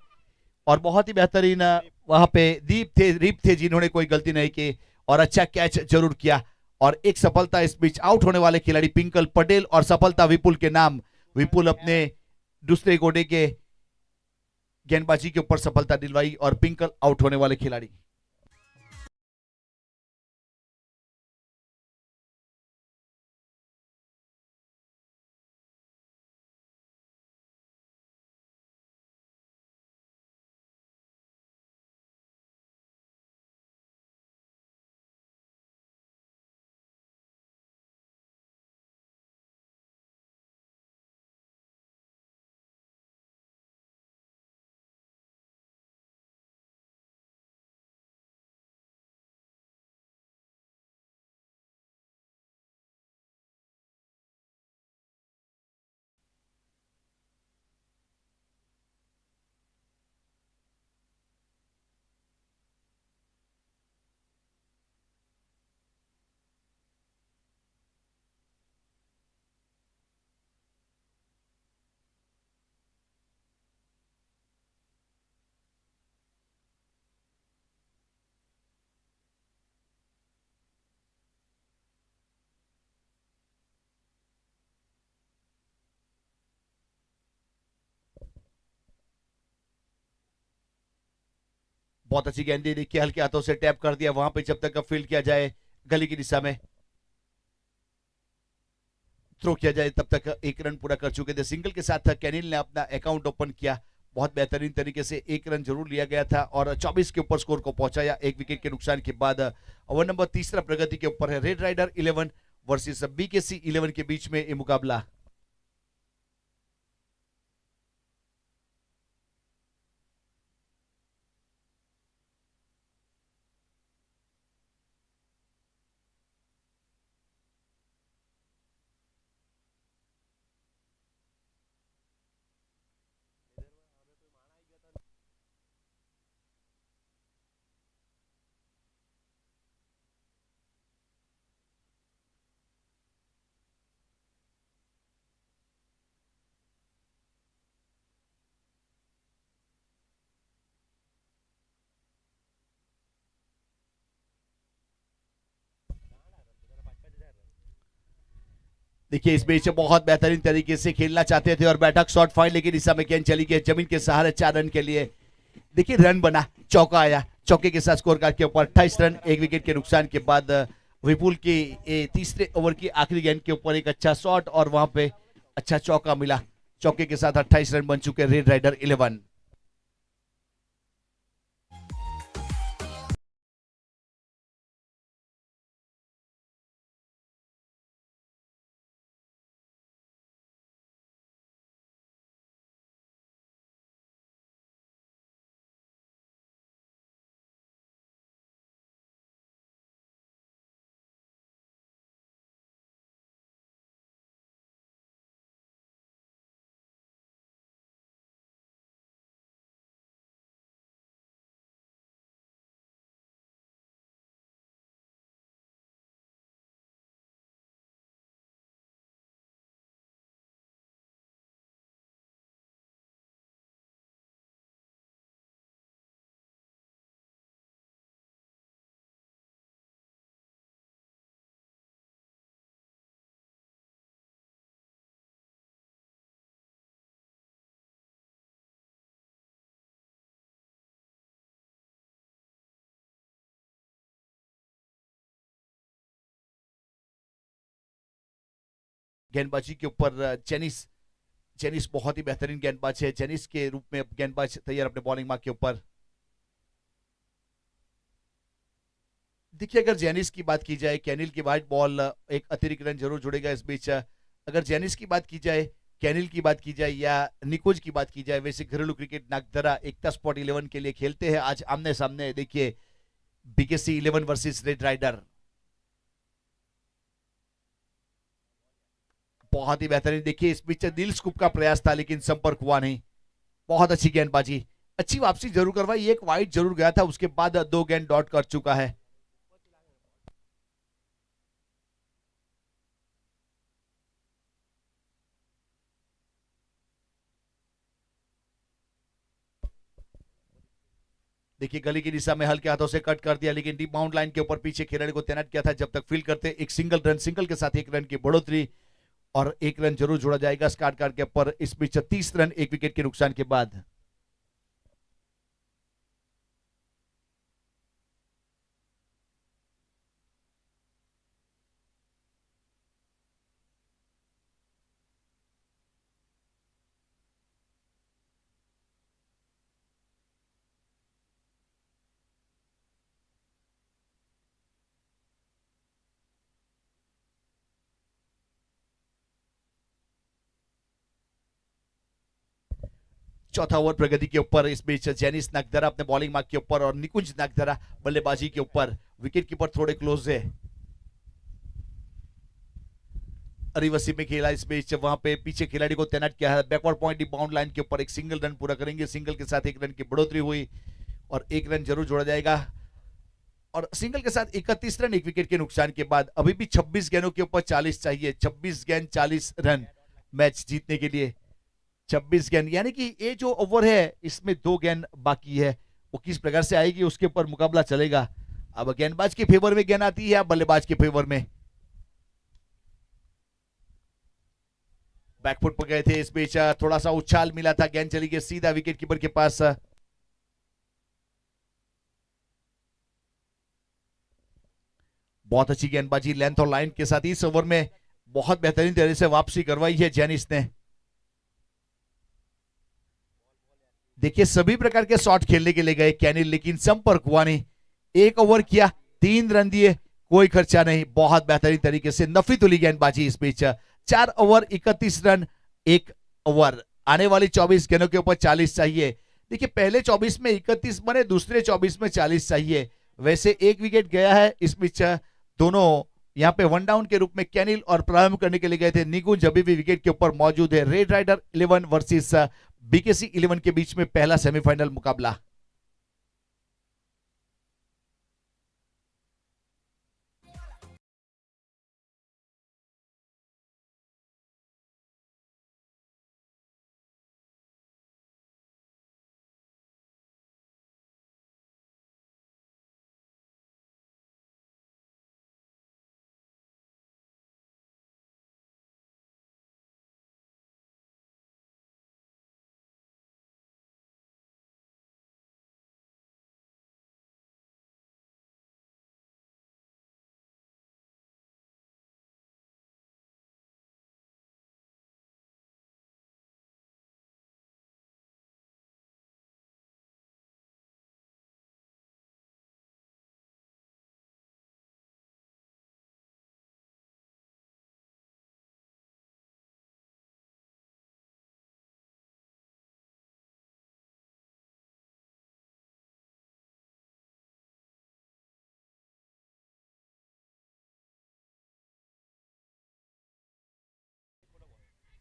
और बहुत ही बेहतरीन वहां पे रीप थे जिन्होंने कोई गलती नहीं की और अच्छा कैच जरूर किया और एक सफलता इस बीच। आउट होने वाले खिलाड़ी पिंकल पटेल और सफलता विपुल के नाम। विपुल अपने दूसरे गोडे के गेंदबाजी के ऊपर सफलता दिलवाई और पिंकल आउट होने वाले खिलाड़ी। बहुत अच्छी गेंद देखिए, हल्के हाथों से टैप कर दिया वहां पे, जब तक फील्ड किया जाए गली की दिशा में, थ्रो किया जाए तब तक 1 रन पूरा कर चुके थे। सिंगल के साथ कैनिल ने अपना अकाउंट ओपन किया, बहुत बेहतरीन तरीके से 1 रन जरूर लिया गया था और 24 के ऊपर स्कोर को पहुंचाया 1 विकेट के नुकसान के बाद। ओवर नंबर तीसरा प्रगति के ऊपर है। रेड राइडर 11 वर्सेस बीकेसी 11 के बीच में ये मुकाबला। देखिए इस मैच बहुत बेहतरीन तरीके से खेलना चाहते थे और बैठक शॉट फाइन, लेकिन इस समय गेंद चली गई जमीन के सहारे 4 रन के लिए। देखिए रन बना, चौका आया, चौके के साथ स्कोर कार्ड के ऊपर 28 रन 1 विकेट के नुकसान के बाद। विपुल की तीसरे ओवर की आखिरी गेंद के ऊपर एक अच्छा शॉट और वहां पे अच्छा चौका मिला, चौके के साथ 28 रन बन चुके रेड राइडर 11। गेंदबाजी के ऊपर जेनिस, जेनिस बहुत ही बेहतरीन गेंदबाज है। जेनिस के रूप में गेंदबाज तैयार अपने बॉलिंग मार्क के ऊपर। देखिए अगर जेनिस की बात की जाए, कैनिल की वाइट बॉल एक अतिरिक्त रन जरूर जुड़ेगा इस बीच। अगर जेनिस की बात की जाए, कैनिल की बात की जाए या निकोज की बात की जाए, वैसे घरेलू क्रिकेट नागदरा एकता स्पॉट 11 के लिए खेलते हैं आज आमने सामने। देखिए बीकेसी 11 वर्सेस रेड राइडर। बहुत ही बेहतरीन, देखिए इस बीच दिल स्कूप का प्रयास था लेकिन संपर्क हुआ नहीं। बहुत अच्छी गेंदबाजी, अच्छी वापसी जरूर करवाई, एक वाइड जरूर गया था, उसके बाद 2 गेंद डॉट कर चुका है। देखिए गली की दिशा में हल्के हाथों से कट कर दिया, लेकिन डीप बाउंड लाइन के ऊपर पीछे खिलाड़ी को तैनात किया था। जब तक फील्ड करते एक सिंगल रन, सिंगल के साथ 1 रन की बढ़ोतरी और 1 रन जरूर जोड़ा जाएगा स्कार्ड कार्ड के ऊपर। इस बीच 30 रन 1 विकेट के नुकसान के बाद। चौथा ओवर प्रगति के ऊपर। इस बीच जेनिस नागदरा अपने बॉलिंग मार्क के ऊपर और निकुंज नागदरा बल्लेबाजी के ऊपर। विकेट कीपर थोड़े क्लोज है। अरिवसी में खेला इस बीच, वहां पे पीछे खिलाड़ी को तैनात किया है। बैकवर्ड पॉइंट बाउंड लाइन के ऊपर एक सिंगल रन पूरा करेंगे। सिंगल के साथ 1 रन की बढ़ोतरी हुई और 1 रन जरूर जोड़ा जाएगा और सिंगल के साथ 31 रन 1 विकेट के नुकसान के बाद। अभी भी 26 गेंदों के ऊपर 40 चाहिए। 26 गेंद 40 रन मैच जीतने के लिए। 26 गेंद यानी कि ये जो ओवर है इसमें 2 गेंद बाकी है, वो किस प्रकार से आएगी उसके ऊपर मुकाबला चलेगा। अब गेंदबाज के फेवर में गेंद आती है या बल्लेबाज के फेवर में। बैकफुट पर गए थे इस बीच, थोड़ा सा उछाल मिला था, गेंद चली गई सीधा विकेट कीपर के पास। बहुत अच्छी गेंदबाजी लेंथ और लाइन के साथ इस ओवर में बहुत बेहतरीन तरह से वापसी करवाई है जेनिस ने। देखिए सभी प्रकार के शॉट खेलने के लिए गए कैनिल, लेकिन संपर्क हुआ नहीं। 1 ओवर किया, 3 रन दिए, कोई खर्चा नहीं। बहुत बेहतरीन तरीके से नफीतुली गेंदबाजी इस बीच। 4 ओवर 31 रन, 1 ओवर। आने वाली 24 गेंदों के ऊपर 40 चाहिए। देखिए पहले 24 में 31 बने, दूसरे 24 में 40 चाहिए। वैसे 1 विकेट गया है इस बीच। दोनों यहाँ पे 1 डाउन के रूप में कैनिल और प्रारंभ करने के लिए गए थे। निकुंज अभी भी विकेट के ऊपर मौजूद है। रेड राइडर 11 वर्सेस बीकेसी 11 के बीच में पहला सेमीफाइनल मुकाबला।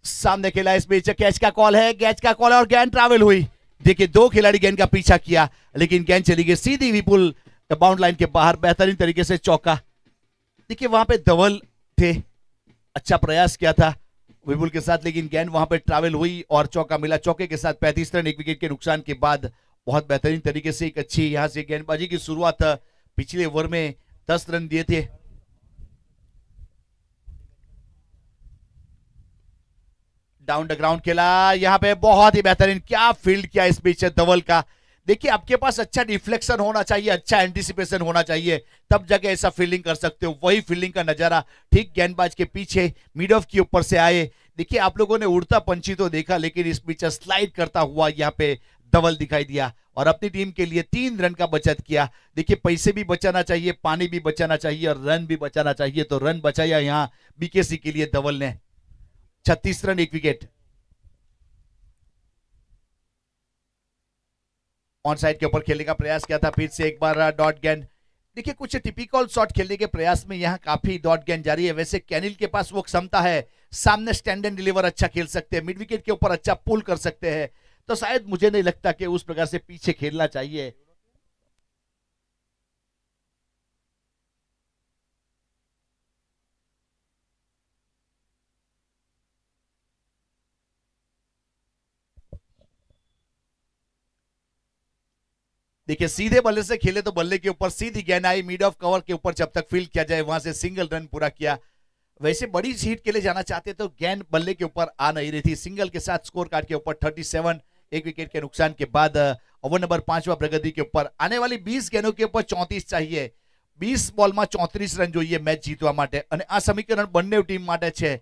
सामने खेला इस बीच, कैच का कॉल है, कैच का कॉल और गेंद ट्रैवल हुई। देखिए 2 खिलाड़ी गेंद का पीछा किया, लेकिन गेंद चली गई सीधी विपुल बाउंड लाइन के बाहर। बेहतरीन तरीके से चौका। देखिए वहां पे धवल थे, अच्छा प्रयास किया था विपुल के साथ, लेकिन गेंद वहां पे ट्रैवल हुई और चौका मिला। चौके के साथ 35 रन 1 विकेट के नुकसान के बाद बहुत बेहतरीन तरीके से एक अच्छी यहां से गेंदबाजी की शुरुआत। पिछले ओवर में 10 रन दिए थे। डाउन द ग्राउंड खेला, यहां पे बहुत ही बेहतरीन, क्या फील्ड किया इस बीच धवल का। देखिए आपके पास अच्छा डिफ्लेक्शन होना चाहिए, अच्छा एंटिसिपेशन होना चाहिए, तब जाके ऐसा फील्डिंग कर सकते हो। वही फील्डिंग का नजारा ठीक गेंदबाज के पीछे मिड ऑफ के ऊपर से आए। देखिए आप लोगों ने उड़ता पंछी तो देखा, लेकिन इस बीच स्लाइड करता हुआ यहाँ पे धवल दिखाई दिया और अपनी टीम के लिए 3 रन का बचत किया। देखिए पैसे भी बचाना चाहिए, पानी भी बचाना चाहिए और रन भी बचाना चाहिए, तो रन बचाया यहाँ बीकेसी के लिए धवल ने। 36 रन 1 विकेट। ऑन साइड के ऊपर खेलने का प्रयास किया था, फिर से एक बार डॉट गेंद। देखिए कुछ टिपिकल शॉट खेलने के प्रयास में यहाँ काफी डॉट गेंद जारी है। वैसे कैनिल के पास वो क्षमता है, सामने स्टैंड एंड डिलीवर अच्छा खेल सकते हैं, मिड विकेट के ऊपर अच्छा पुल कर सकते हैं, तो शायद मुझे नहीं लगता कि उस प्रकार से पीछे खेलना चाहिए। देखिए सीधे बल्ले से खेले तो बल्ले के ऊपर सीधी गेंद आई, मिड ऑफ कवर के ऊपर जब तक फील्ड किया जाए वहां से सिंगल रन पूरा किया। वैसे बड़ी सीट के लिए जाना चाहते तो गेंद बल्ले के ऊपर आ नहीं रही थी। सिंगल के साथ स्कोर कार्ड के ऊपर 37 1 विकेट के नुकसान के बाद ओवर नंबर 5वां प्रगति के ऊपर आने वाली 20 गेंदों के ऊपर 34 चाहिए। 20 બોલમાં 34 રન જોઈએ મેચ જીતવા માટે, અને આ સમીકરણ બંને ટીમ માટે છે।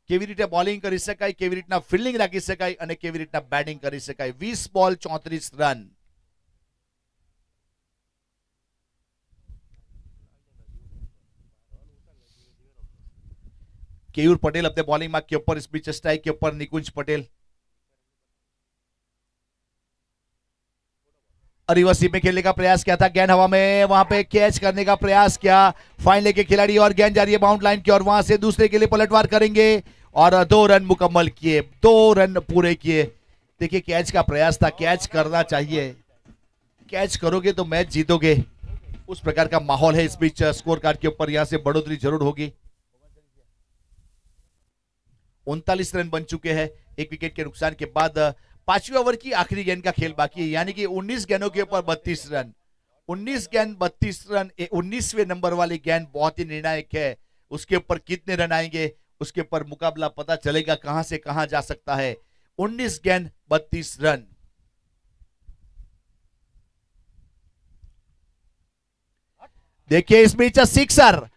કેવી રીતે બોલિંગ કરી શકાય, કેવી રીતના ફિલ્ડિંગ રાખી શકાય અને કેવી રીતના બેટિંગ કરી શકાય। 20 બોલ 34 રન। केयूर पटेल अपने बॉलिंग मार्क के ऊपर, इस बीच स्ट्राइक के ऊपर निकुंज पटेल। रिवर्स में खेलने का प्रयास किया था, गेंद हवा में, वहां पे कैच करने का प्रयास किया फाइन लेके खिलाड़ी, और गेंद जा रही है बाउंड लाइन की और वहां से दूसरे के लिए पलटवार करेंगे और 2 रन मुकम्मल किए, 2 रन पूरे किए। देखिए कैच का प्रयास था, कैच करना चाहिए, कैच करोगे तो मैच जीतोगे, उस प्रकार का माहौल है। इस बीच स्कोर कार्ड के ऊपर यहां से बढ़ोतरी जरूर होगी। 39 रन बन चुके हैं 1 विकेट के नुकसान के बाद। 5वें ओवर की आखिरी गेंद का खेल बाकी है, यानी कि 19 गेंदों के ऊपर 32 रन। 19 गेंद 32 रन। 19वें नंबर वाली गेंद बहुत ही निर्णायक है, उसके ऊपर कितने रन आएंगे उसके ऊपर मुकाबला पता चलेगा कहां से कहां जा सकता है। 19 गेंद 32 रन। देखिए इस बीच सिक्सर,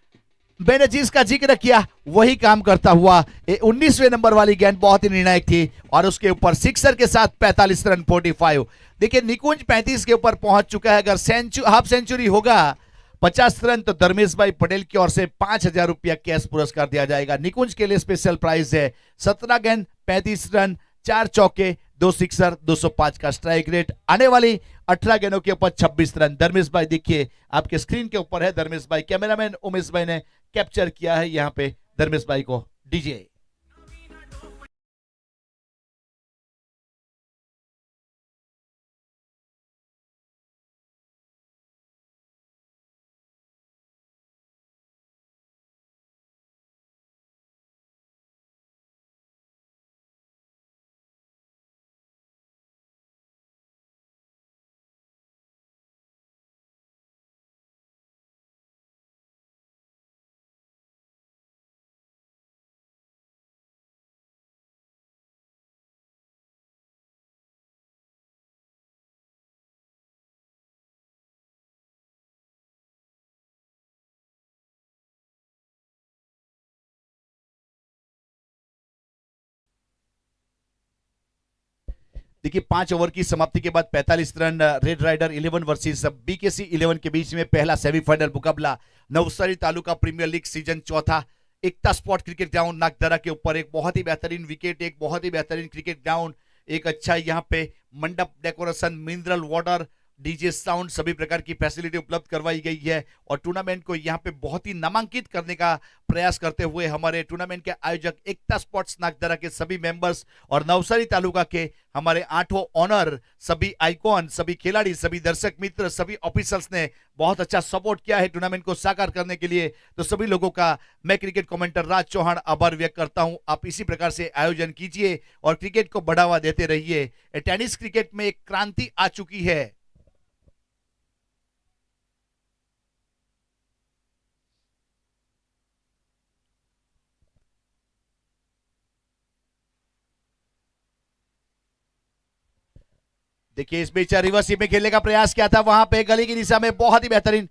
मैंने जिसका जिक्र किया वही काम करता हुआ 19वें नंबर वाली गेंद बहुत ही निर्णायक थी और उसके ऊपर सिक्सर के साथ 45 रन 45। देखिए निकुंज 35 के ऊपर पहुंच चुका है। अगर हाफ सेंचुरी होगा 50 रन तो धर्मेश भाई पटेल की ओर से 5,000 रुपया कैश पुरस्कार दिया जाएगा। निकुंज के लिए स्पेशल प्राइज है 17 गेंद 35 रन 4 चौके 2 सिक्सर 205 का स्ट्राइक रेट। आने वाली 18 गेंदों के ऊपर 26 रन। धर्मेश भाई देखिए आपके स्क्रीन के ऊपर है धर्मेश भाई, कैमरामैन उमेश भाई ने कैप्चर किया है यहाँ पे धर्मेश भाई को। डीजे देखिए 5 ओवर की समाप्ति के बाद 45 run. Red rider 11 versus BKC 11 के बीच में पहला सेमीफाइनल मुकाबला Navsari taluka premier league season चौथा Ekta spot cricket ground Nagdara के ऊपर। एक बहुत ही बेहतरीन विकेट, एक बहुत ही बेहतरीन क्रिकेट ग्राउंड, एक अच्छा यहाँ पे मंडप decoration, mineral water, DJ sound, सभी प्रकार की फैसिलिटी उपलब्ध करवाई गई है। और टूर्नामेंट को यहाँ पे बहुत ही नामांकित करने का प्रयास करते हुए हमारे टूर्नामेंट के आयोजक एकता स्पोर्ट्स नागदरा के सभी मेंबर्स और नवसारी तालुका के हमारे 8 ऑनर, सभी आइकॉन, सभी खिलाड़ी, सभी दर्शक मित्र, सभी ऑफिसर्स ने बहुत अच्छा सपोर्ट किया है टूर्नामेंट को साकार करने के लिए। तो सभी लोगों का मैं क्रिकेट कमेंटर राज चौहान आभार व्यक्त करता हूं। आप इसी प्रकार से आयोजन कीजिए और क्रिकेट को बढ़ावा देते रहिए। टेनिस क्रिकेट में एक क्रांति आ चुकी है। देखिए इस बीच रिवर्स में खेलने का प्रयास किया था, वहां पे गली की दिशा में बहुत ही बेहतरीन।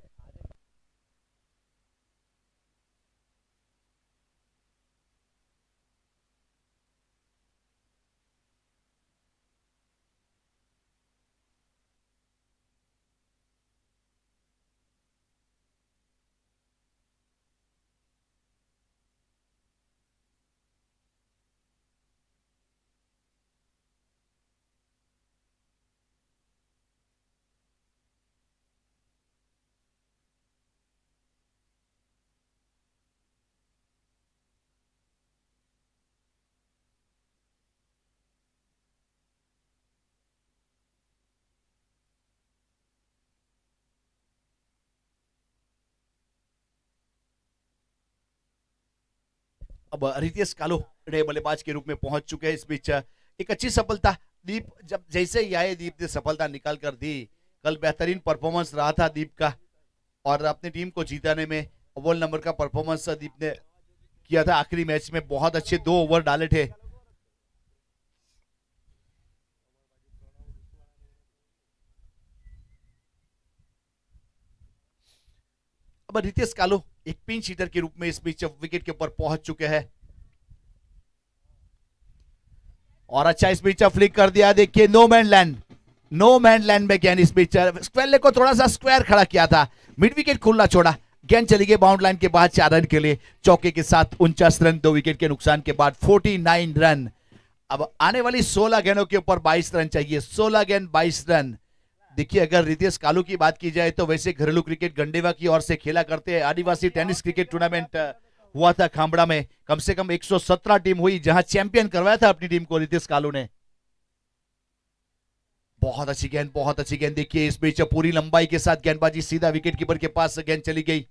अब रितेश कालो नए बल्लेबाज के रूप में पहुंच चुके हैं। इस बीच एक अच्छी सफलता दीप, जब जैसे ही आए दीप ने सफलता निकाल कर दी। कल बेहतरीन परफॉर्मेंस रहा था दीप का और अपनी टीम को जीताने में अव्वल नंबर का परफॉर्मेंस दीप ने किया था। आखिरी मैच में बहुत अच्छे 2 ओवर डाले थे। अब रितेश कालो एक पिंच हिटर के रूप में इस बीच विकेट के ऊपर पहुंच चुके हैं और अच्छा इस बीच फ्लिक कर दिया। देखिए नो मैन लैंड में गेंद इस बीच स्क्वेयर को थोड़ा सा स्क्वायर खड़ा किया था, मिड विकेट खुला छोड़ा, गेंद चली गई बाउंड लाइन के बाद 4 रन के लिए। चौके के साथ 49 रन, 2 विकेट के नुकसान के बाद 49 रन। अब आने वाली 16 गेंदों के ऊपर 22 रन चाहिए, 16 गेंद 22 रन। देखिए अगर रितेश कालू की बात की जाए तो वैसे घरेलू क्रिकेट गंडेवा की ओर से खेला करते हैं। आदिवासी टेनिस क्रिकेट टूर्नामेंट हुआ था खामड़ा में, कम से कम 117 टीम हुई, जहां चैंपियन करवाया था अपनी टीम को रितेश कालू ने। बहुत अच्छी गेंद, बहुत अच्छी गेंद। देखिए इस बीच पूरी लंबाई के साथ गेंदबाजी, सीधा विकेट कीपर के पास गेंद चली गई।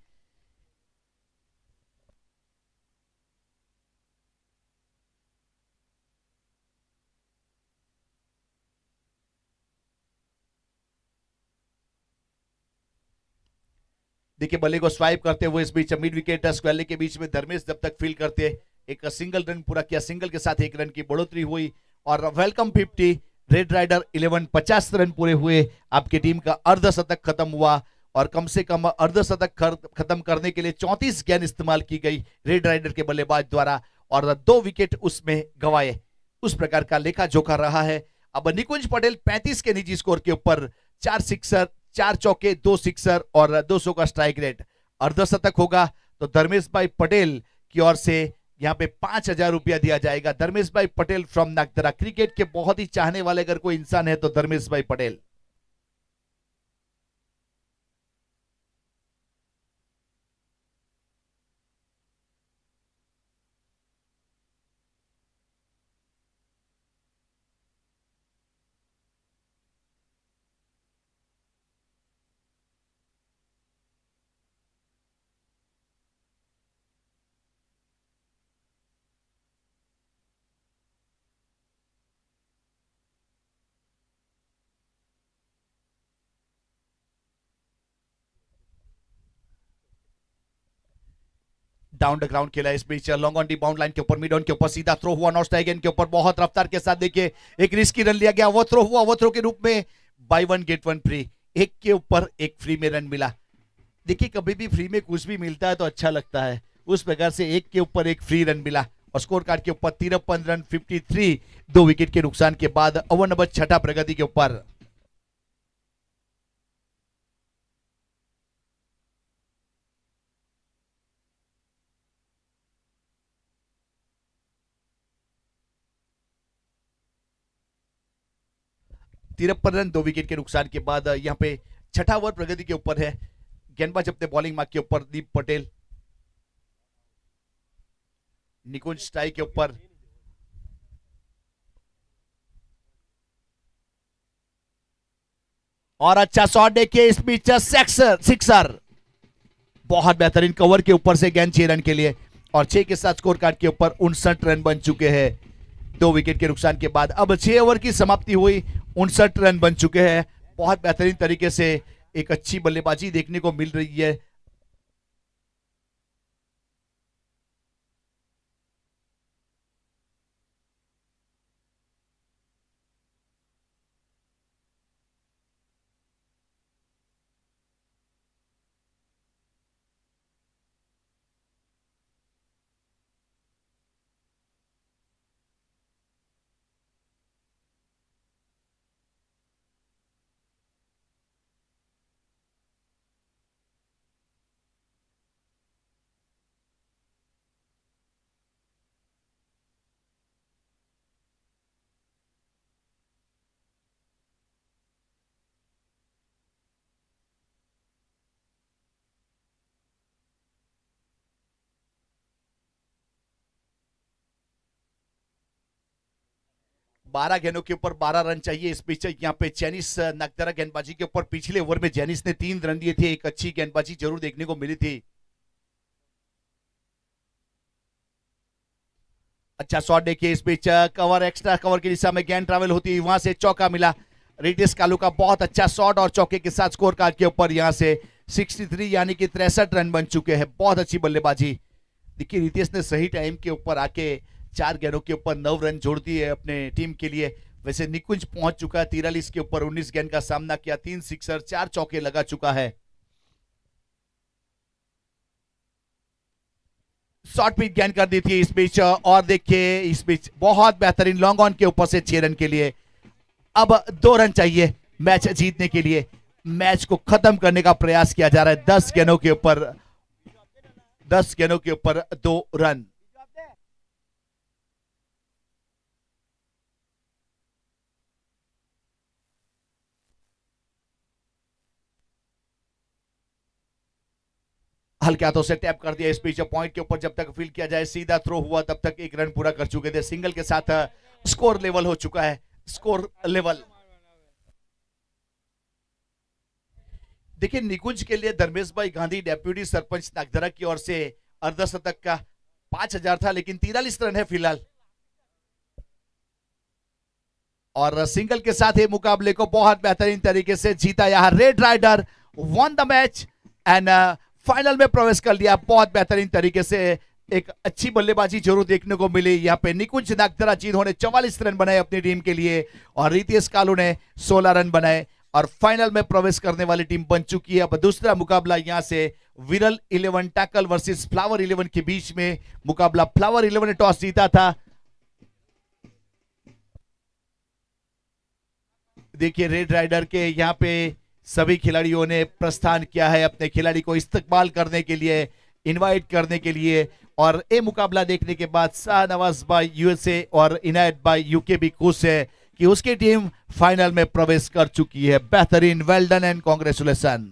देखिए बल्ले को स्वाइप करते हुए इस बीच मिड विकेट स्क्वेयर के बीच में धर्मेश जब तक फील्ड करते एक सिंगल रन पूरा किया, सिंगल के साथ 1 रन की बढ़ोतरी हुई और वेलकम 50 रेड राइडर 11 50 रन पूरे हुए। आपकी टीम का अर्धशतक खत्म हुआ और कम से कम अर्धशतक खत्म करने के लिए 34 गेंद इस्तेमाल की गई रेड राइडर के बल्लेबाज द्वारा और 2 विकेट उसमें गंवाए। उस प्रकार का लेखा जोखा रहा है। अब निकुंज पटेल 35 के निजी स्कोर के ऊपर 4 सिक्सर, 4 चौके, 2 सिक्सर और 200 का स्ट्राइक रेट। अर्धशतक होगा तो धर्मेश भाई पटेल की ओर से यहाँ पे 5,000 रुपया दिया जाएगा। धर्मेश भाई पटेल फ्रॉम नागदरा। क्रिकेट के बहुत ही चाहने वाले अगर कोई इंसान है तो धर्मेश भाई पटेल। डाउन द ग्राउंड खेला इस बीच, long on the bound line के ऊपर, मिड ऑन के ऊपर सीधा थ्रो हुआ, नॉट स्ट्राइक के ऊपर बहुत रफ्तार के साथ देखिए एक रिस्की रन लिया गया। वो थ्रो हुआ, वो थ्रो के रूप में by one get one free, एक के ऊपर एक फ्री में रन मिला। देखिए कभी भी फ्री में कुछ भी मिलता है तो अच्छा लगता है, उस प्रकार से एक के ऊपर एक फ्री रन मिला और स्कोर कार्ड के ऊपर 53 रन 53, 2 विकेट के नुकसान के बाद ओवर नंबर 6 प्रगति के ऊपर। तिरपन रन 2 विकेट के नुकसान के बाद यहाँ पे 6 ओवर प्रगति के ऊपर है। गेंदबाज अपने बॉलिंग मार्क के ऊपर दीप पटेल, निकुंज स्ट्राइक के ऊपर, और अच्छा शॉट देखिए इस बीच सिक्सर, बहुत बेहतरीन कवर के ऊपर से गेंद 6 रन के लिए और 6 के साथ स्कोर कार्ड के ऊपर 59 रन बन चुके हैं 2 विकेट के नुकसान के बाद। अब 6 ओवर की समाप्ति हुई, 59 रन बन चुके हैं। बहुत बेहतरीन तरीके से एक अच्छी बल्लेबाजी देखने को मिल रही है। बारह गेंदों के ऊपर 12 रन चाहिए इस बीच। यहाँ पे चैनिस नगदरा गेंदबाजी के ऊपर पिछले ओवर में जैनिस ने 3 रन दिए थे, एक अच्छी गेंदबाजी जरूर देखने को मिली थी। अच्छा शॉट देखिए इस बीच, कवर एक्स्ट्रा कवर की दिशा में गेंद ट्रैवल होती है, वहां से चौका मिला। रितेश कालू का बहुत अच्छा शॉट और चौके के साथ स्कोर कार्ड के ऊपर यहां से 63 यानी कि 63 रन बन चुके हैं। बहुत अच्छी बल्लेबाजी देखिए, रितेश ने सही टाइम के ऊपर आके 4 गेंदों के ऊपर 9 रन जोड़ दिए अपने टीम के लिए। वैसे निकुंज पहुंच चुका है 43 के ऊपर, 19 गेंद का सामना किया, 3 सिक्सर 4 चौके लगा चुका है। शॉर्ट पिच गेंद कर दी थी इस बीच और देखिए इस बीच बहुत बेहतरीन लॉन्ग ऑन के ऊपर से 6 रन के लिए। अब 2 रन चाहिए मैच जीतने के लिए, मैच को खत्म करने का प्रयास किया जा रहा है। 10 गेंदों के ऊपर 2 रन। हल्के हाथों से टैप कर दिया इस बीच, पॉइंट के ऊपर जब तक फील किया जाए, सीधा थ्रो हुआ तब तक 1 रन पूरा कर चुके थे। सिंगल के साथ स्कोर लेवल हो चुका है, स्कोर लेवल। देखिए निकुंज के लिए धर्मेश भाई गांधी डेप्यूटी सरपंच नागदरा की ओर से अर्धशतक का 5,000 था, लेकिन 43 रन है फिलहाल। और सिंगल के साथ ये मुकाबले को बहुत बेहतरीन तरीके से जीता। यहाँ red rider won the match and final में प्रवेश कर लिया। बहुत बेहतरीन तरीके से एक अच्छी बल्लेबाजी जरूर देखने को मिली यहाँ पे। निकुंज नागदरा जिन्होंने 44 रन बनाए अपनी टीम के लिए और रितेश कालू ने 16 रन बनाए। और फाइनल में प्रवेश करने वाली टीम बन चुकी है। अब दूसरा मुकाबला यहां से विरल 11 टैकल वर्सेस फ्लावर 11 के बीच में मुकाबला। फ्लावर 11 ने टॉस जीता था। देखिए रेड राइडर के यहाँ पे सभी खिलाड़ियों ने प्रस्थान किया है अपने खिलाड़ी को इस्तकबाल करने के लिए, इनवाइट करने के लिए। और ये मुकाबला देखने के बाद शाहनवाज भाई यूएसए और इनायत भाई यूके भी खुश है कि उसकी टीम फाइनल में प्रवेश कर चुकी है। बेहतरीन, वेल डन एंड कांग्रेचुलेशन।